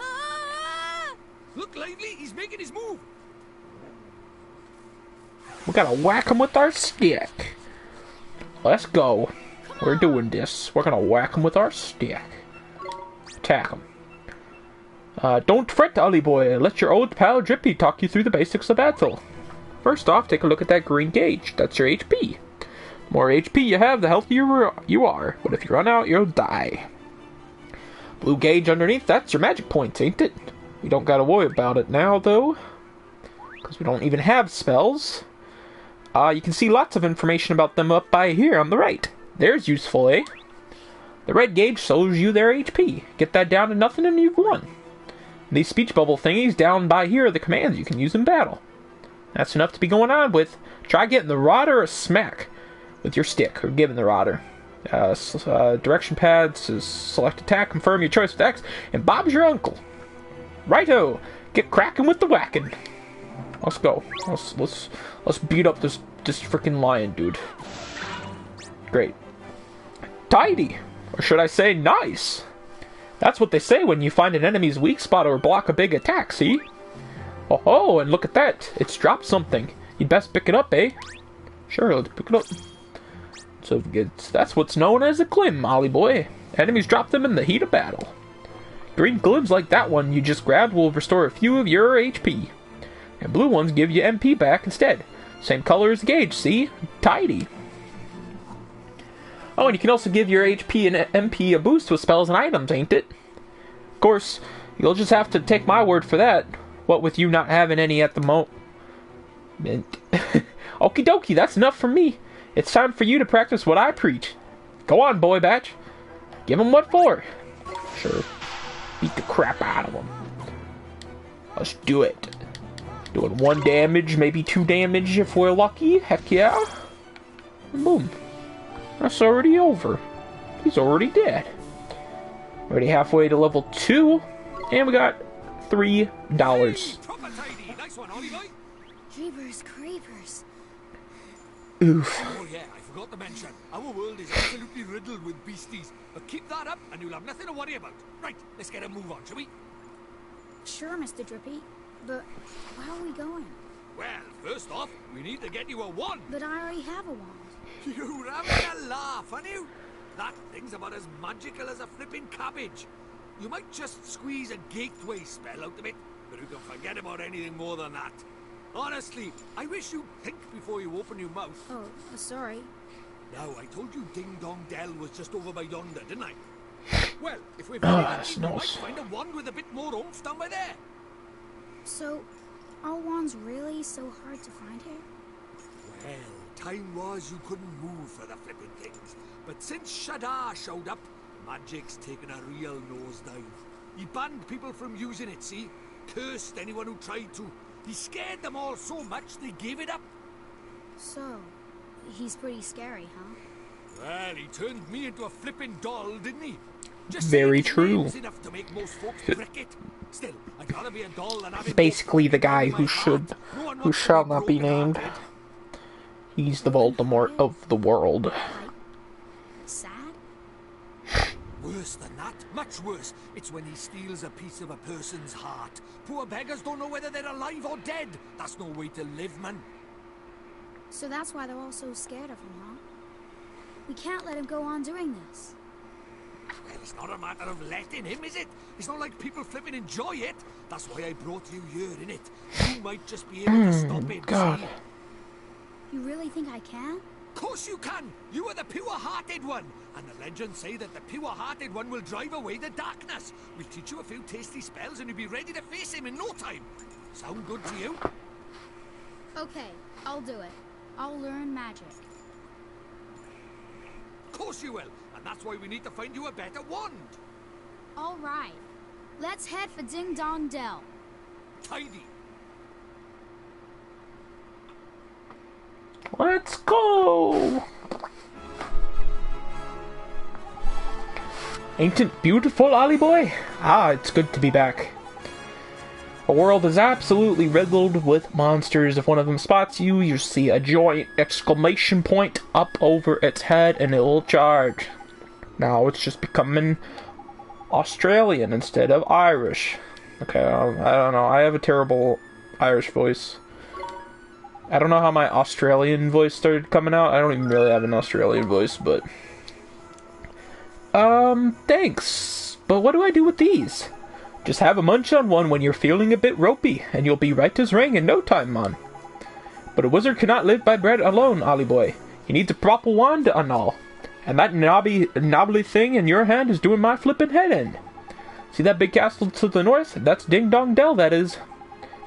Ah! Look lively, he's making his move. We gotta whack him with our stick. Let's go. Come We're doing this. We're gonna whack him with our stick. Attack him. Don't fret, Ollie boy. Let your old pal Drippy talk you through the basics of battle. First off, take a look at that green gauge. That's your HP. The more HP you have, the healthier you are. But if you run out, you'll die. Blue gauge underneath, that's your magic points, ain't it? We don't gotta worry about it now, though. Because we don't even have spells. You can see lots of information about them up by here on the right. There's useful, eh? The red gauge shows you their HP. Get that down to nothing and you've won. These speech bubble thingies down by here are the commands you can use in battle. That's enough to be going on with. Try getting the rod or a smack with your stick, or giving the rodder. Direction pad says select attack, confirm your choice with X, and Bob's your uncle. Righto! Get cracking with the whacking. Let's go. Let's beat up this freaking lion, dude. Great. Tidy! Or should I say nice? That's what they say when you find an enemy's weak spot or block a big attack, see? Oh, and look at that. It's dropped something. You'd best pick it up, eh? Sure, let's pick it up. So that's what's known as a glim, Ollie boy. Enemies drop them in the heat of battle. Green glims like that one you just grabbed will restore a few of your HP. And blue ones give you MP back instead. Same color as the gauge, see? Tidy. Oh, and you can also give your HP and MP a boost with spells and items, ain't it? Of course, you'll just have to take my word for that. What with you not having any at the moment. Okie dokie, that's enough for me. It's time for you to practice what I preach. Go on, boy batch. Give 'em what for. Sure. Beat the crap out of them. Let's do it. Doing 1 damage, maybe 2 damage if we're lucky. Heck yeah. And boom. That's already over. He's already dead. Already halfway to level 2. And we got $3. Hey, nice one, Ollie boy. Jeepers creepers. Oof. Oh yeah, I forgot to mention. Our world is absolutely riddled with beasties. But keep that up and you'll have nothing to worry about. Right, let's get a move on, shall we? Sure, Mr. Drippy. But where are we going? Well, first off, we need to get you a wand. But I already have a wand. You're having a laugh, aren't you? That thing's about as magical as a flipping cabbage. You might just squeeze a gateway spell out of it, but you can forget about anything more than that. Honestly, I wish you'd think before you open your mouth. Oh, sorry. Now, I told you Ding Dong Dell was just over by yonder, didn't I? Well, if we're very lucky, we might find a wand with a bit more oomph down by there. So, are wands really so hard to find here? Well, time was you couldn't move for the flipping things. But since Shadar showed up, magic's taken a real nosedive. He banned people from using it, see? Cursed anyone who tried to. He scared them all so much they gave it up. So, he's pretty scary, huh? Well, he turned me into a flipping doll, didn't he? Just very true. Enough to make most folks brick it. Still, I'd rather be a doll than having basically the guy who shall not be named. He's the Voldemort of the world. Sad? Worse than that, much worse. It's when he steals a piece of a person's heart. Poor beggars don't know whether they're alive or dead. That's no way to live, man. So that's why they're all so scared of him, huh? We can't let him go on doing this. Well, it's not a matter of letting him, is it? It's not like people flipping enjoy it. That's why I brought you here, innit? You might just be able to stop him, God. see? You really think I can? Of course you can! You are the pure-hearted one! And the legends say that the pure-hearted one will drive away the darkness. We'll teach you a few tasty spells and you'll be ready to face him in no time. Sound good to you? Okay, I'll do it. I'll learn magic. Of course you will! And that's why we need to find you a better wand! All right. Let's head for Ding Dong Dell. Tidy! Let's go! Ain't it beautiful, Ollie boy? Ah, it's good to be back. The world is absolutely riddled with monsters. If one of them spots you, you see a giant exclamation point up over its head and it will charge. Now it's just becoming Australian instead of Irish. Okay, I don't know. I have a terrible Irish voice. I don't know how my Australian voice started coming out. I don't even really have an Australian voice, but Thanks. But what do I do with these? Just have a munch on one when you're feeling a bit ropey, and you'll be right as rain in no time, man. But a wizard cannot live by bread alone, Ollie boy. He needs a proper wand and all. And that knobbly thing in your hand is doing my flippin' head in. See that big castle to the north? That's Ding Dong Dell, that is.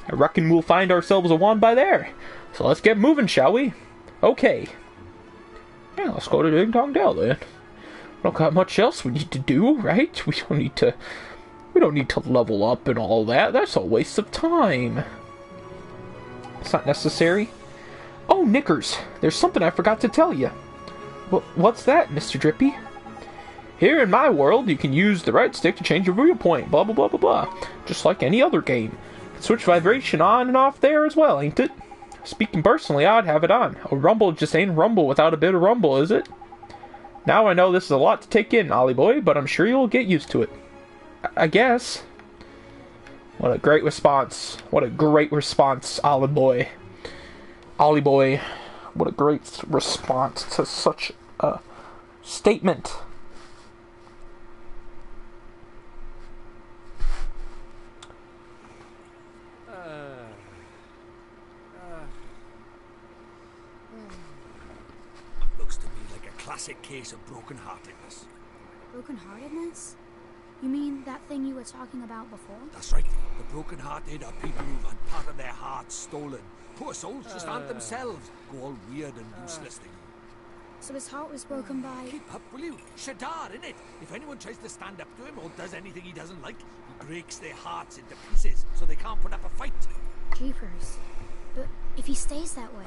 I reckon we'll find ourselves a wand by there. So let's get moving, shall we? Okay. Yeah, let's go to Ding Dong Dell then. We don't got much else we need to do, right? We don't need to level up and all that. That's a waste of time. It's not necessary. Oh, Knickers, there's something I forgot to tell you. What's that, Mr. Drippy? Here in my world, you can use the right stick to change your viewpoint, blah blah blah blah blah. Just like any other game. You can switch vibration on and off there as well, ain't it? Speaking personally, I'd have it on. A rumble just ain't rumble without a bit of rumble, is it? Now I know this is a lot to take in, Ollie boy, but I'm sure you'll get used to it. I guess. What a great response. What a great response, Ollie boy. Ollie boy. What a great response to such a statement. Looks to me like a classic case of broken-heartedness. Broken-heartedness? You mean that thing you were talking about before? That's right. The broken-hearted are people who've had part of their hearts stolen. Poor souls just aren't themselves. Go all weird and useless things. So his heart was broken by... Keep up, will you? Shadar, innit? If anyone tries to stand up to him or does anything he doesn't like, he breaks their hearts into pieces so they can't put up a fight. Jeepers. But if he stays that way,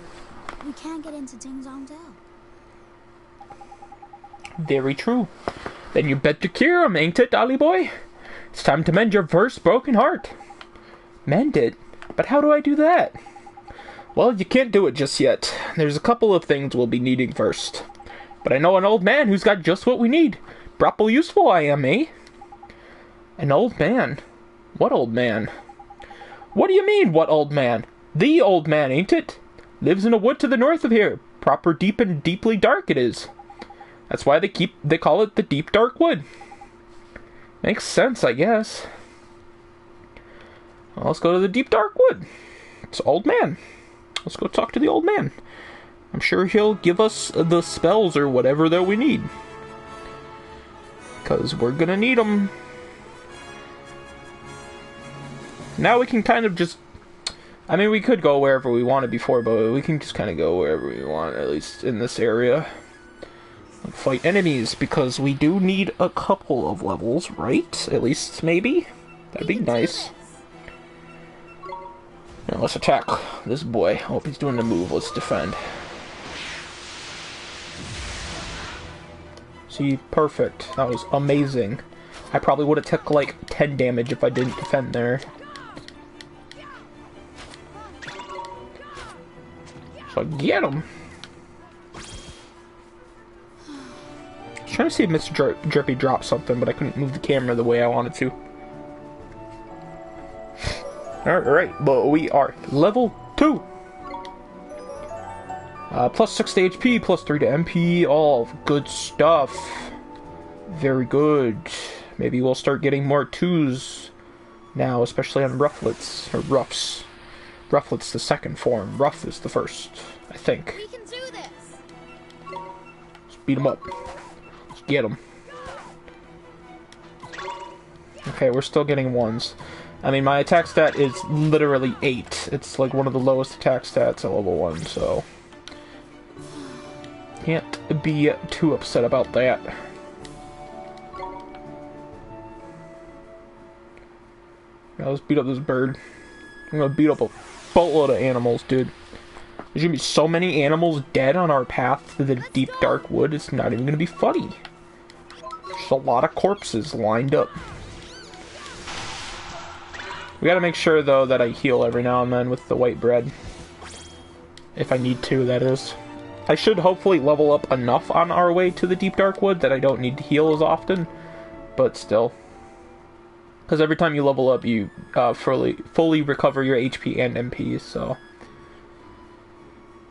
we can't get into Ding Dong Dell. Very true. Then you better cure him, ain't it, Ollie boy? It's time to mend your first broken heart. Mend it? But how do I do that? Well, you can't do it just yet. There's a couple of things we'll be needing first. But I know an old man who's got just what we need. Proper useful I am, eh? An old man? What old man? What do you mean, what old man? The old man, ain't it? Lives in a wood to the north of here. Proper deep and deeply dark it is. That's why they call it the Deep Dark Wood. Makes sense, I guess. Well, let's go to the Deep Dark Wood. It's old man. Let's go talk to the old man. I'm sure he'll give us the spells or whatever that we need. Because we're gonna need them. Now we can kind of just... I mean, we could go wherever we wanted before, but we can just kind of go wherever we want, at least in this area. And fight enemies, because we do need a couple of levels, right? At least, maybe? That'd be nice. Now let's attack this boy. Oh, he's doing the move. Let's defend. See, perfect. That was amazing. I probably would have took like 10 damage if I didn't defend there. So get him. I was trying to see if Mr. Drippy dropped something, but I couldn't move the camera the way I wanted to. Alright, but we are level 2. Plus 6 to HP, plus 3 to MP, all good stuff. Very good. Maybe we'll start getting more 2s now, especially on Rufflets, or Ruffs. Rufflet's the second form, Ruff is the first, I think. We can do this. Let's beat him up. Let's get him. Okay, we're still getting 1s. I mean, my attack stat is literally 8. It's like one of the lowest attack stats at level 1, so... Can't be too upset about that. Now let's beat up this bird. I'm gonna beat up a boatload of animals, dude. There's gonna be so many animals dead on our path to the Deep Dark Wood, it's not even gonna be funny. There's a lot of corpses lined up. We gotta make sure, though, that I heal every now and then with the white bread. If I need to, that is. I should hopefully level up enough on our way to the Deep Dark Wood that I don't need to heal as often. But still. Because every time you level up, you fully recover your HP and MP, so...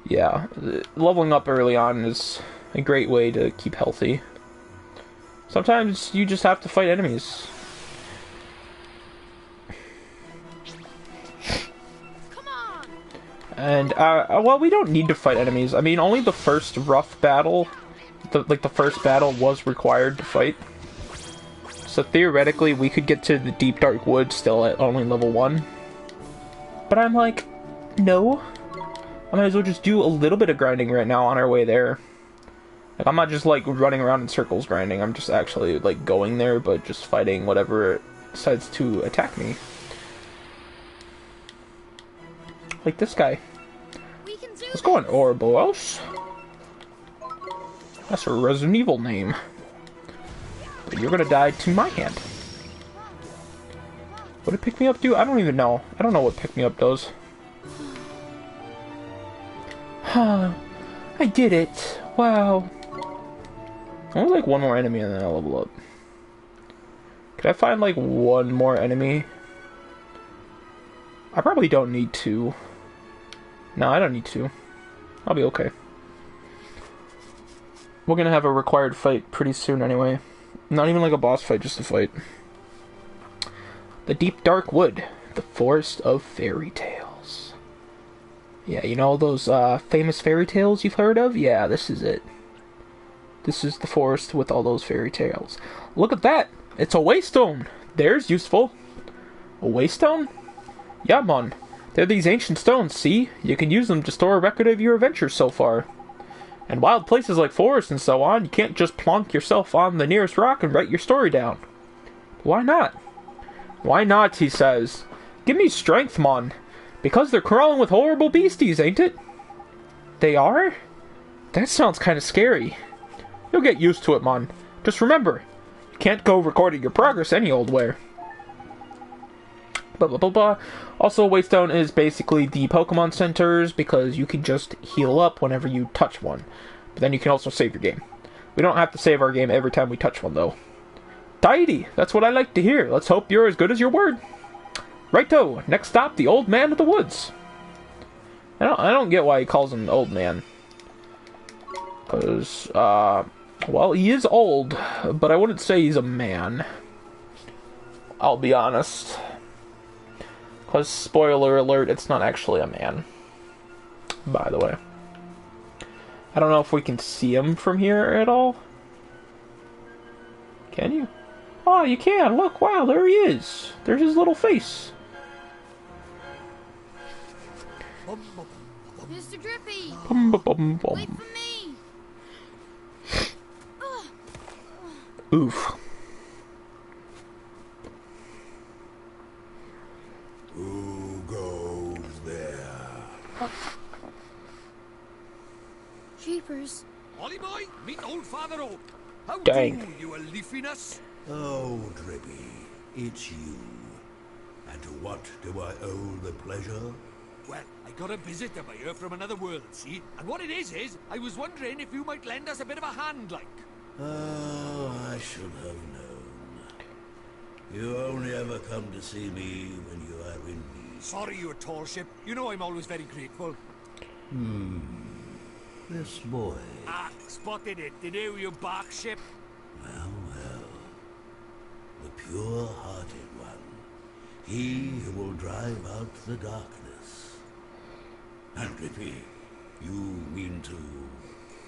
Yeah, leveling up early on is a great way to keep healthy. Sometimes you just have to fight enemies. And, well, we don't need to fight enemies. I mean, only the first rough battle, the first battle was required to fight. So theoretically, we could get to the Deep Dark Woods still at only level 1. But I'm like, no. I might as well just do a little bit of grinding right now on our way there. Like, I'm not just, like, running around in circles grinding. I'm just actually, like, going there, but just fighting whatever decides to attack me. Like this guy. Let's go on, Ouroboros. That's a Resident Evil name. But you're gonna die to my hand. What did pick me up do? I don't even know. I don't know what pick me up does. I did it. Wow. Only like one more enemy and then I'll level up. Could I find like one more enemy? I probably don't need to. No, I don't need to. I'll be okay. We're gonna have a required fight pretty soon anyway. Not even like a boss fight, just a fight. The Deep Dark Wood. The Forest of Fairy Tales. Yeah, you know those famous fairy tales you've heard of? Yeah, this is it. This is the forest with all those fairy tales. Look at that! It's a waystone! There's useful. A waystone? Yeah, man. They're these ancient stones, see? You can use them to store a record of your adventures so far. And wild places like forests and so on, you can't just plonk yourself on the nearest rock and write your story down. Why not? Why not, he says. Give me strength, mon. Because they're crawling with horrible beasties, ain't it? They are? That sounds kind of scary. You'll get used to it, mon. Just remember, you can't go recording your progress any old where. Blah, blah, blah, blah. Also, Waystone is basically the Pokemon centers because you can just heal up whenever you touch one. But then you can also save your game. We don't have to save our game every time we touch one, though. Tidy! That's what I like to hear. Let's hope you're as good as your word. Righto! Next stop, the Old Man of the Woods. I don't get why he calls him Old Man. Because, well, he is old, but I wouldn't say he's a man. I'll be honest. Because, spoiler alert, it's not actually a man. By the way. I don't know if we can see him from here at all. Can you? Oh, you can! Look, wow, there he is! There's his little face. Mr. Drippy! Wait for me! Oof. Who goes there? Jeepers. Ollie boy, meet old Father Oak. How Dang. do you a leafiness? Oh, Drippy, it's you. And to what do I owe the pleasure? Well, I got a visitor by here from another world, see? And what it is, I was wondering if you might lend us a bit of a hand, like. Oh, I should have known. You only ever come to see me when you are in need. Sorry, your tallship. You know I'm always very grateful. This boy. Ah, spotted it. Did you bark ship? Well, well. The pure-hearted one. He who will drive out the darkness. And Drippy, you mean to...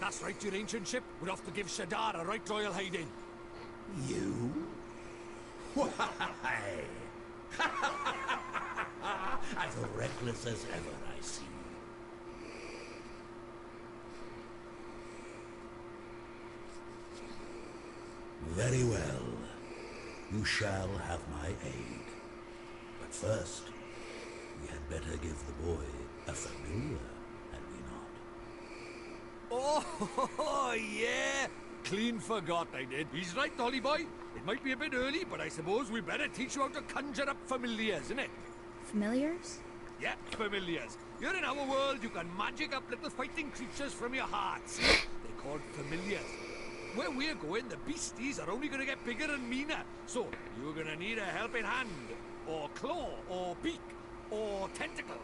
That's right, your ancient ship. We're off to give Shadar a right royal hiding. You? Why? As reckless as ever, I see. Very well. You shall have my aid. But first, we had better give the boy a familiar, had we not? Oh, yeah. Clean forgot I did. He's right, Ollie boy. It might be a bit early, but I suppose we better teach you how to conjure up familiars, innit? Familiars? Yeah, familiars. You're in our world, you can magic up little fighting creatures from your hearts. They're called familiars. Where we're going, the beasties are only going to get bigger and meaner. So, you're going to need a helping hand, or claw, or beak, or tentacle.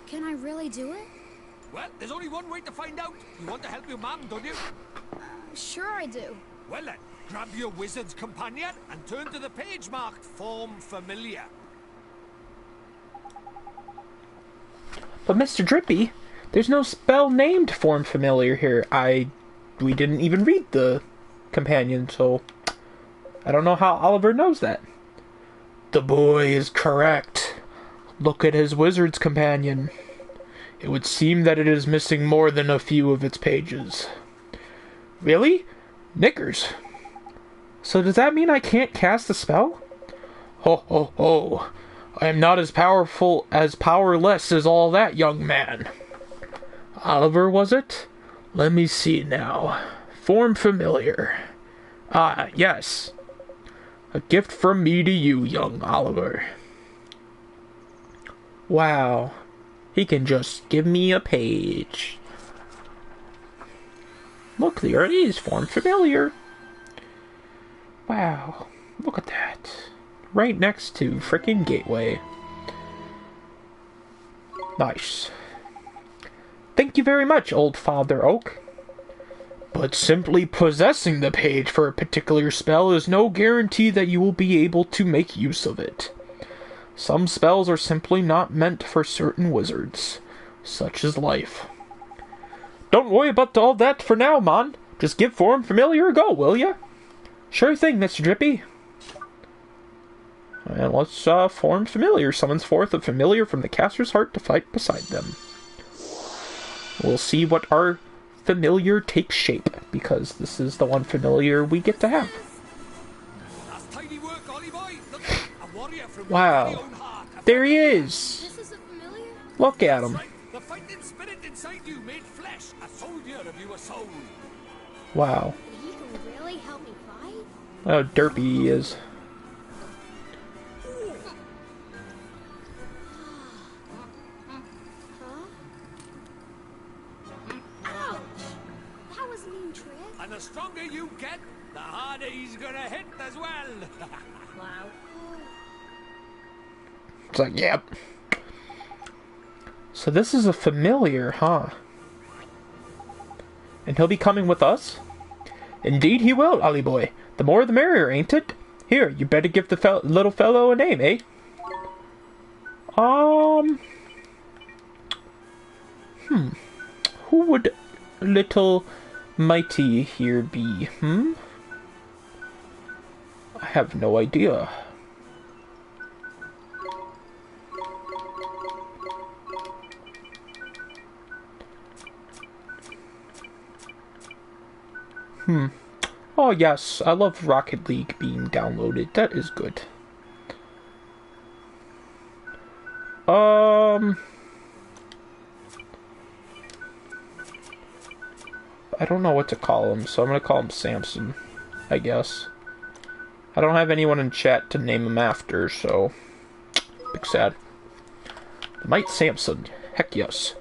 Can I really do it? Well, there's only one way to find out. You want to help your mom, don't you? Sure I do. Well then, grab your wizard's companion and turn to the page marked Form Familiar. But Mr. Drippy, there's no spell named Form Familiar here. We didn't even read the companion, so I don't know how Oliver knows that. The boy is correct. Look at his wizard's companion. It would seem that it is missing more than a few of its pages. Really? Knickers. So does that mean I can't cast a spell? Ho ho ho. I am not as powerless as all that, young man. Oliver, was it? Let me see now. Form Familiar. Ah, yes. A gift from me to you, young Oliver. Wow. He can just give me a page. Look, there it is. Form Familiar. Wow. Look at that. Right next to frickin' Gateway. Nice. Thank you very much, old Father Oak. But simply possessing the page for a particular spell is no guarantee that you will be able to make use of it. Some spells are simply not meant for certain wizards. Such is life. Don't worry about all that for now, Mon. Just give Form Familiar a go, will ya? Sure thing, Mr. Drippy. And let's Form Familiar summons forth a familiar from the caster's heart to fight beside them. We'll see what our familiar takes shape, because this is the one familiar we get to have. That's tidy work, Ollie boy. Look, a warrior from Wow. your very own heart. There he is. This is a familiar? Look at him. Right. The fighting spirit inside you made flesh, a soldier of you a soul. Wow. He can really help me fight? Oh, derpy he is. Ouch! That was a mean trick. And the stronger you get, the harder he's gonna hit as well. Wow. It's like, yep. So this is a familiar, huh? And he'll be coming with us? Indeed he will, Ollie boy. The more the merrier, ain't it? Here, you better give the little fellow a name, eh? Who would little mighty here be, I have no idea. Oh yes, I love Rocket League being downloaded. That is good. I don't know what to call him, so I'm gonna call him Samson, I guess. I don't have anyone in chat to name him after, so big sad. The Might Samson, heck yes.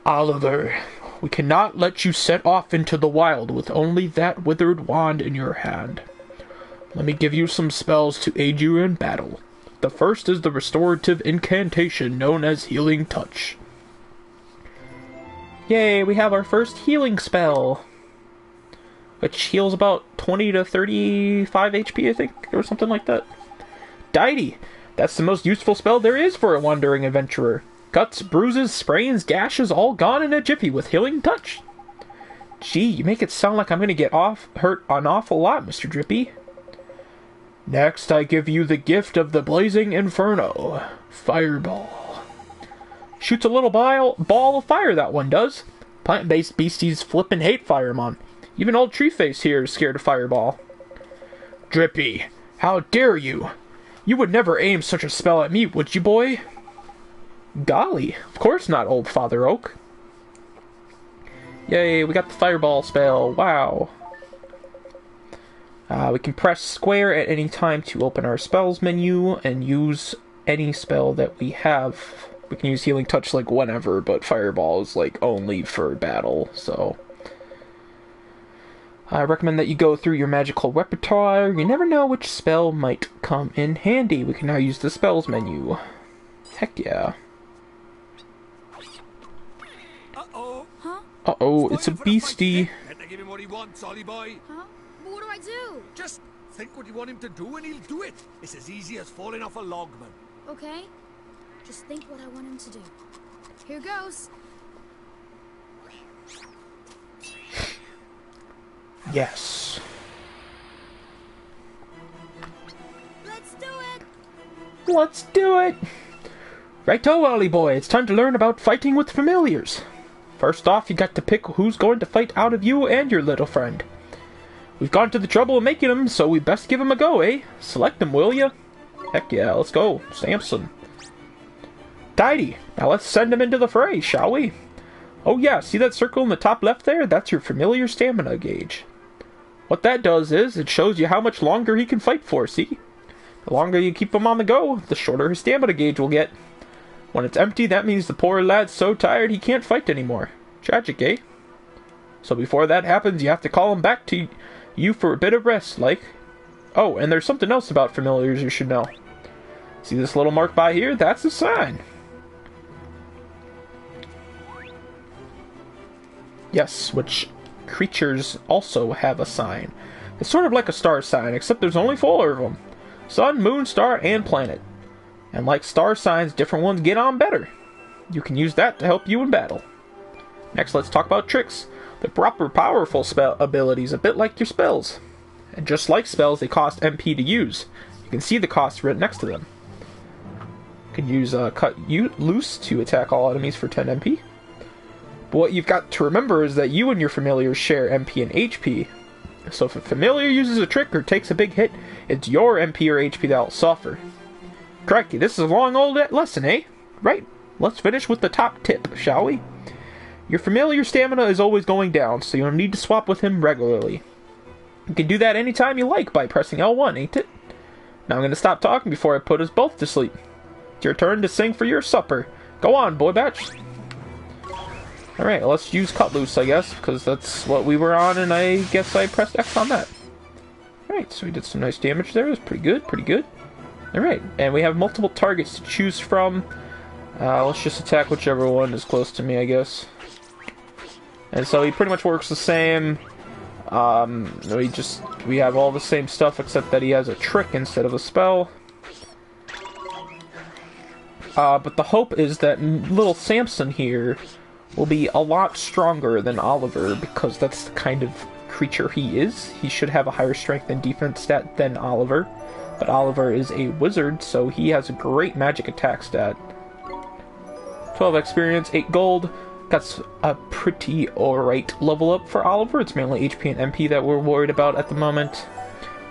Oliver, we cannot let you set off into the wild with only that withered wand in your hand. Let me give you some spells to aid you in battle. The first is the restorative incantation known as Healing Touch. Yay, we have our first healing spell, which heals about 20 to 35 HP, I think, or something like that. Deity, that's the most useful spell there is for a wandering adventurer. Cuts, bruises, sprains, gashes, all gone in a jiffy with Healing Touch. Gee, you make it sound like I'm gonna get hurt an awful lot, Mr. Drippy. Next, I give you the gift of the Blazing Inferno. Fireball. Shoots a little ball of fire, that one does. Plant-based beasties flippin' hate fire, mon. Even old Treeface here is scared of Fireball. Drippy, how dare you? You would never aim such a spell at me, would you, boy? Golly, of course not, old Father Oak. Yay, we got the Fireball spell, wow. We can press square at any time to open our spells menu and use any spell that we have. We can use Healing Touch like whenever, but Fireball is like only for battle, so I recommend that you go through your magical repertoire. You never know which spell might come in handy. We can now use the spells menu. Heck yeah. Uh-oh. Huh? Uh-oh, it's a beastie. Better give him what he wants, Ollie boy. Huh? do I do? Just think what you want him to do and he'll do it. It's as easy as falling off a log, man. Okay. Just think what I want him to do. Here goes. Yes. Let's do it! Let's do it! Righto, Ollie boy, it's time to learn about fighting with familiars. First off, you got to pick who's going to fight out of you and your little friend. We've gone to the trouble of making them, so we best give them a go, eh? Select them, will ya? Heck yeah, let's go. Samson. Tidy. Now let's send him into the fray, shall we? Oh yeah, see that circle in the top left there? That's your familiar stamina gauge. What that does is, it shows you how much longer he can fight for, see? The longer you keep him on the go, the shorter his stamina gauge will get. When it's empty, that means the poor lad's so tired he can't fight anymore. Tragic, eh? So before that happens, you have to call him back to you for a bit of rest, like. Oh, and there's something else about familiars you should know. See this little mark by here? That's a sign. Yes, which creatures also have a sign. It's sort of like a star sign, except there's only 4 of them. Sun, moon, star, and planet. And like star signs, different ones get on better. You can use that to help you in battle. Next, let's talk about tricks. They're proper powerful spell abilities, a bit like your spells. And just like spells, they cost MP to use. You can see the cost written next to them. You can use Cut Loose to attack all enemies for 10 MP. But what you've got to remember is that you and your familiars share MP and HP. So if a familiar uses a trick or takes a big hit, it's your MP or HP that'll suffer. Crikey, this is a long old lesson, eh? Right, let's finish with the top tip, shall we? Your familiar stamina is always going down, so you'll need to swap with him regularly. You can do that anytime you like by pressing L1, ain't it? Now I'm going to stop talking before I put us both to sleep. It's your turn to sing for your supper. Go on, boy batch. Alright, let's use Cut Loose, I guess, because that's what we were on, and I guess I pressed X on that. Alright, so we did some nice damage there. It was pretty good, pretty good. Alright, and we have multiple targets to choose from. Let's just attack whichever one is close to me, I guess. And so he pretty much works the same. We have all the same stuff except that he has a trick instead of a spell. But the hope is that little Samson here will be a lot stronger than Oliver, because that's the kind of creature he is. He should have a higher strength and defense stat than Oliver. But Oliver is a wizard, so he has a great magic attack stat. 12 experience, 8 gold. That's a pretty alright level up for Oliver. It's mainly HP and MP that we're worried about at the moment.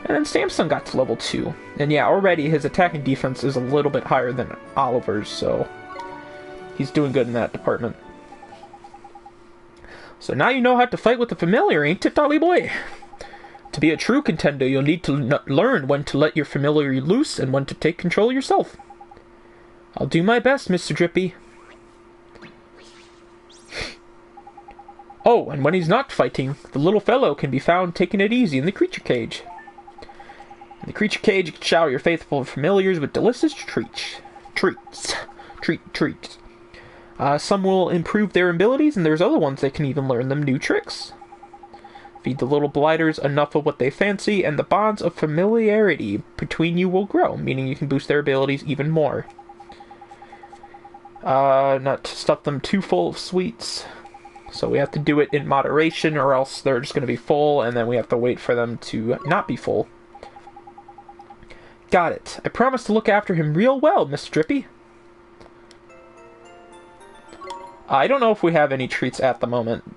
And then Samson got to level 2. And yeah, already his attack and defense is a little bit higher than Oliver's, so he's doing good in that department. So now you know how to fight with the familiar, ain't it, Dolly boy? To be a true contender, you'll need to learn when to let your familiar loose and when to take control yourself. I'll do my best, Mr. Drippy. Oh, and when he's not fighting, the little fellow can be found taking it easy in the creature cage. In the creature cage, you can shower your faithful familiars with delicious treats. Some will improve their abilities, and there's other ones that can even learn them new tricks. Feed the little blighters enough of what they fancy, and the bonds of familiarity between you will grow, meaning you can boost their abilities even more. Not to stuff them too full of sweets. So we have to do it in moderation, or else they're just going to be full, and then we have to wait for them to not be full. Got it. I promise to look after him real well, Miss Drippy. I don't know if we have any treats at the moment.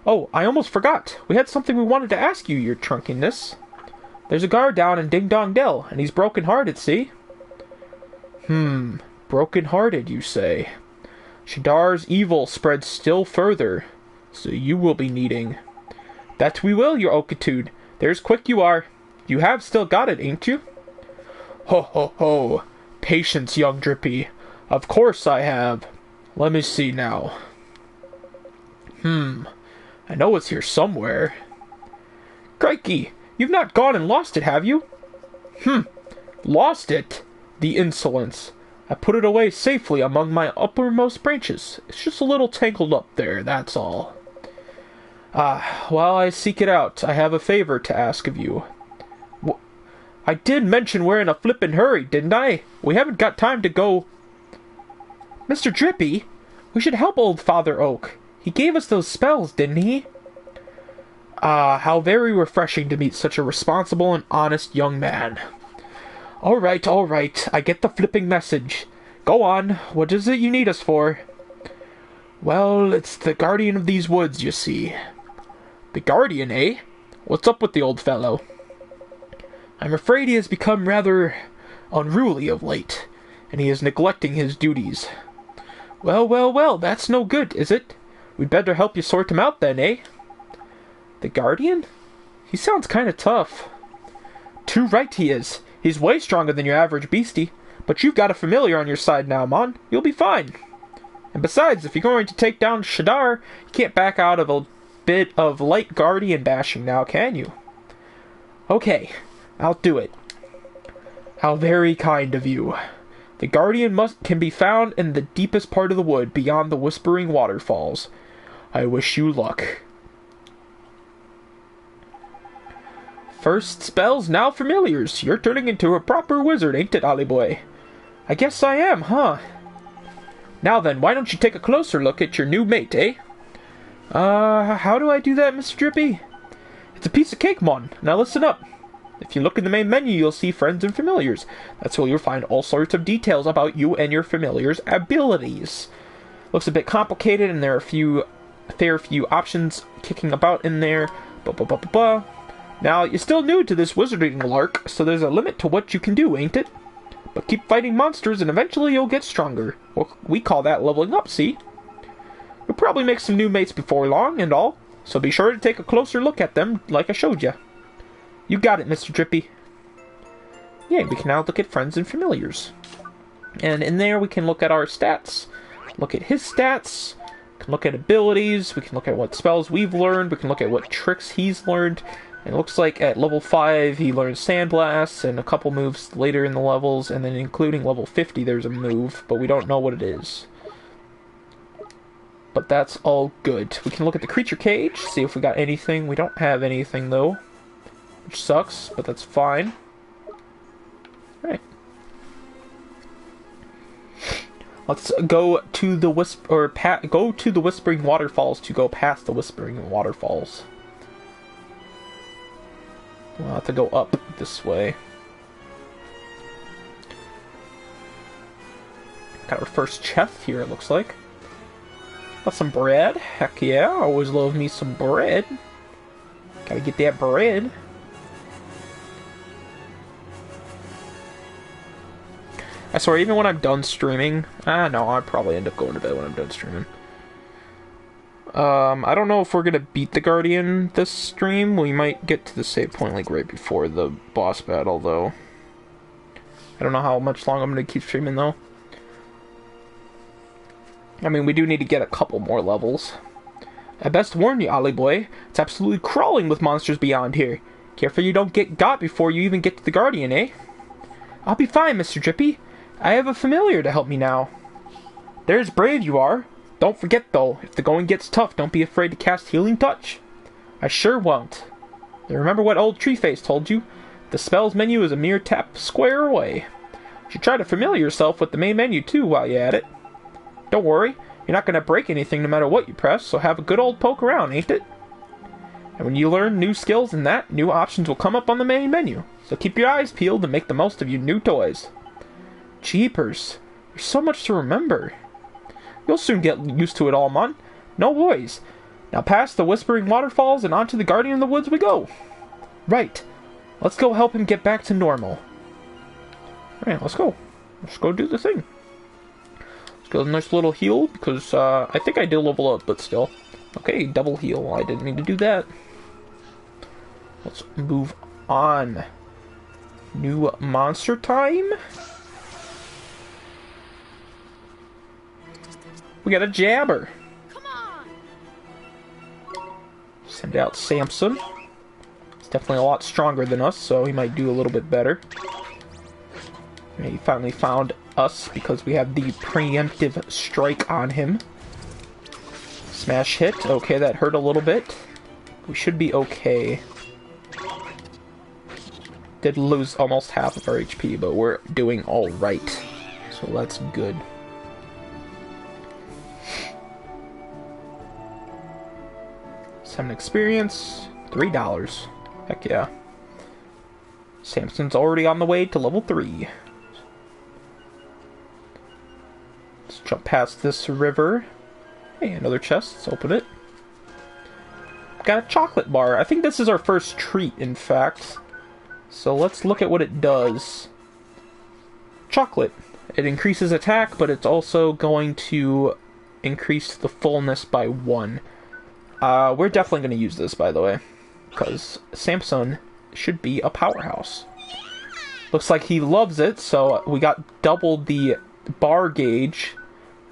Oh, I almost forgot. We had something we wanted to ask you, your trunkiness. There's a guard down in Ding Dong Dell, and he's broken-hearted, see? Broken-hearted, you say? Shadar's evil spreads still further, so you will be needing. That we will, your Okitude. There's quick you are. You have still got it, ain't you? Ho ho ho. Patience, young Drippy. Of course I have. Let me see now. I know it's here somewhere. Crikey, you've not gone and lost it, have you? Lost it? The insolence. I put it away safely among my uppermost branches. It's just a little tangled up there, that's all. While I seek it out, I have a favor to ask of you. I did mention we're in a flippin' hurry, didn't I? We haven't got time to go... Mr. Drippy, we should help old Father Oak. He gave us those spells, didn't he? How very refreshing to meet such a responsible and honest young man. All right, I get the flipping message. Go on, what is it you need us for? Well, it's the guardian of these woods, you see. The guardian, eh? What's up with the old fellow? I'm afraid he has become rather unruly of late, and he is neglecting his duties. Well, that's no good, is it? We'd better help you sort him out then, eh? The guardian? He sounds kinda tough. Too right he is. He's way stronger than your average beastie. But you've got a familiar on your side now, Mon. You'll be fine. And besides, if you're going to take down Shadar, you can't back out of a bit of light guardian bashing now, can you? Okay, I'll do it. How very kind of you. The guardian can be found in the deepest part of the wood, beyond the Whispering Waterfalls. I wish you luck. First spells, now familiars. You're turning into a proper wizard, ain't it, Ollie boy? I guess I am, huh? Now then, why don't you take a closer look at your new mate, eh? How do I do that, Mr. Drippy? It's a piece of cake, Mon. Now listen up. If you look in the main menu, you'll see Friends and Familiars. That's where you'll find all sorts of details about you and your familiar's abilities. Looks a bit complicated, and there are a fair few options kicking about in there. Now, you're still new to this wizarding lark, so there's a limit to what you can do, ain't it? But keep fighting monsters, and eventually you'll get stronger. Well, we call that leveling up, see? You'll probably make some new mates before long, and all, so be sure to take a closer look at them, like I showed you. You got it, Mr. Drippy. Yeah, we can now look at Friends and Familiars. And in there, we can look at our stats, look at his stats, we can look at abilities, we can look at what spells we've learned, we can look at what tricks he's learned. And it looks like at level 5 he learns Sandblast and a couple moves later in the levels, and then including level 50 there's a move, but we don't know what it is. But that's all good. We can look at the creature cage, see if we got anything. We don't have anything though, which sucks, but that's fine. Alright. Let's go to the go to the Whispering Waterfalls to go past the Whispering Waterfalls. We'll have to go up this way. Got our first chest here, it looks like. Got some bread. Heck yeah, I always love me some bread. Gotta get that bread. I swear, even when I'm done streaming... no, I'll probably end up going to bed when I'm done streaming. I don't know if we're gonna beat the Guardian this stream. We might get to the save point, like, right before the boss battle, though. I don't know how much longer I'm gonna keep streaming, though. I mean, we do need to get a couple more levels. I best warn you, Ollie boy. It's absolutely crawling with monsters beyond here. Careful you don't get got before you even get to the Guardian, eh? I'll be fine, Mr. Drippy. I have a familiar to help me now. There's brave you are. Don't forget, though, if the going gets tough, don't be afraid to cast Healing Touch. I sure won't. Now remember what old Treeface told you? The spells menu is a mere tap square away. You should try to familiar yourself with the main menu, too, while you're at it. Don't worry, you're not going to break anything no matter what you press, so have a good old poke around, ain't it? And when you learn new skills in that, new options will come up on the main menu. So keep your eyes peeled and make the most of your new toys. Jeepers, there's so much to remember. You'll soon get used to it all, Mon. No worries. Now past the Whispering Waterfalls and onto the Guardian of the Woods we go. Right. Let's go help him get back to normal. Alright, let's go. Let's go do the thing. Let's get a nice little heal, because I think I did level up, but still. Okay, double heal. I didn't mean to do that. Let's move on. New monster time? We got a Jabber. Come on. Send out Samson. He's definitely a lot stronger than us, so he might do a little bit better. He finally found us because we have the preemptive strike on him. Smash hit. Okay, that hurt a little bit. We should be okay. Did lose almost half of our HP, but we're doing alright. So that's good. Some experience. $3. Heck yeah. Samson's already on the way to level 3. Let's jump past this river. Hey, another chest. Let's open it. Got a chocolate bar. I think this is our first treat, in fact. So let's look at what it does. Chocolate. It increases attack, but it's also going to increase the fullness by 1. We're definitely going to use this, by the way. Because Samson should be a powerhouse. Looks like he loves it, so we got doubled the bar gauge.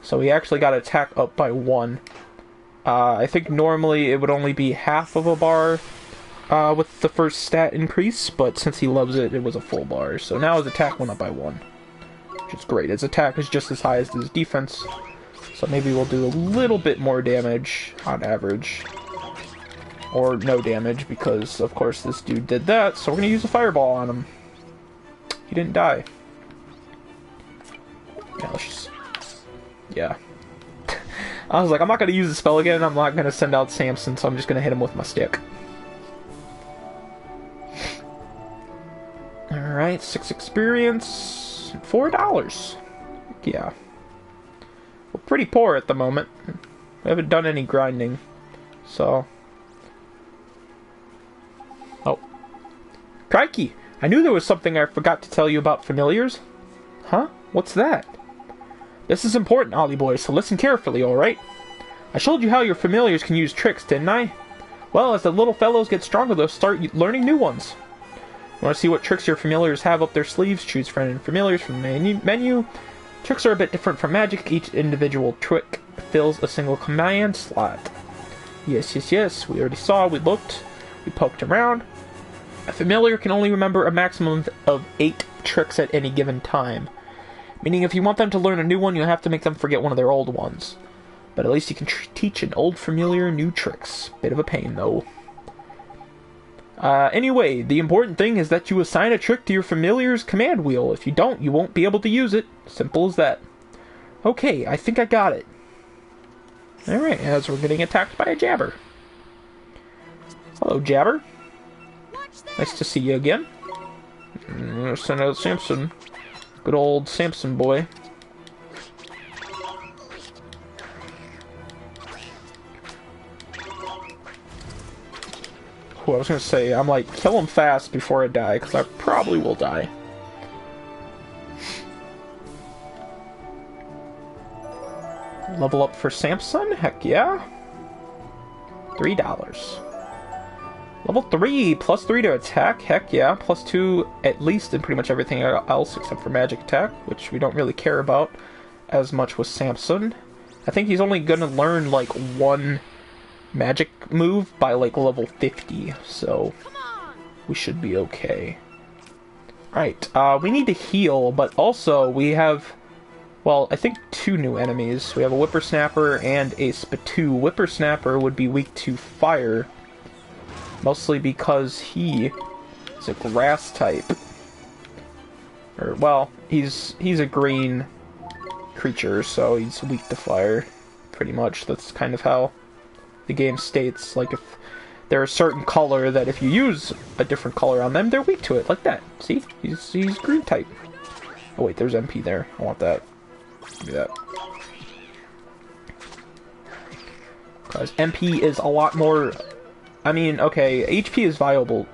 So we actually got attack up by 1. I think normally it would only be half of a bar with the first stat increase, but since he loves it, it was a full bar. So now his attack went up by 1, which is great. His attack is just as high as his defense, so maybe we'll do a little bit more damage on average. Or no damage, because of course this dude did that, so we're going to use a fireball on him. He didn't die. Yeah, let's just... Yeah. I was like, I'm not going to use the spell again, I'm not going to send out Samson, so I'm just going to hit him with my stick. Alright, 6 experience, $4. Yeah. We're pretty poor at the moment. We haven't done any grinding, so... Oh. Crikey! I knew there was something I forgot to tell you about familiars. Huh? What's that? This is important, Ollie boy, so listen carefully, alright? I showed you how your familiars can use tricks, didn't I? Well, as the little fellows get stronger, they'll start learning new ones. Want to see what tricks your familiars have up their sleeves? Choose friend and familiars from the menu. Tricks are a bit different from magic. Each individual trick fills a single command slot. Yes. We already saw, we looked, we poked around. A familiar can only remember a maximum of 8 tricks at any given time. Meaning if you want them to learn a new one, you'll have to make them forget one of their old ones. But at least you can teach an old familiar new tricks. Bit of a pain, though. Anyway, the important thing is that you assign a trick to your familiar's command wheel. If you don't, you won't be able to use it. Simple as that. Okay, I think I got it. Alright, as we're getting attacked by a jabber. Hello, jabber. Nice to see you again. Send out Samson. Good old Samson boy. Ooh, I was gonna say, I'm like, kill him fast before I die, because I probably will die. Level up for Samson? Heck yeah. $3. Level 3, plus 3 to attack, heck yeah. Plus 2 at least in pretty much everything else except for magic attack, which we don't really care about as much with Samson. I think he's only gonna learn like 1 magic move by like level 50, so we should be okay. Right, we need to heal, but also we have, well, I think 2 new enemies. We have a Whippersnapper and a Spitoo. Whippersnapper would be weak to fire, mostly because he is a grass type. Or, well, he's a green creature, so he's weak to fire, pretty much. That's kind of how the game states. Like, if they're a certain color, that if you use a different color on them, they're weak to it, like that. See? He's green type. Oh wait, there's MP there. I want that. Give me that. Because MP is a lot more... I mean, okay, HP is valuable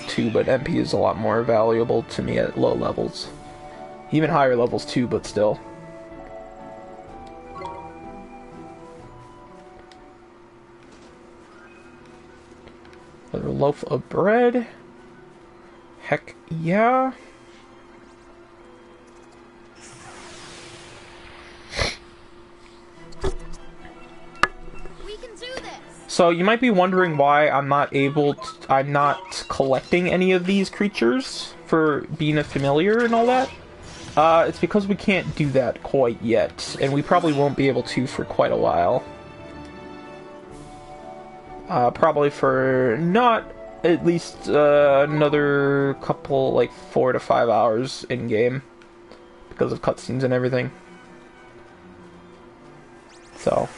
too, but MP is a lot more valuable to me at low levels. Even higher levels too, but still. Another loaf of bread. Heck yeah. So you might be wondering why I'm not collecting any of these creatures for being a familiar and all that. It's because we can't do that quite yet, and we probably won't be able to for quite a while. Probably for not at least another couple, like 4 to 5 hours in game because of cutscenes and everything. So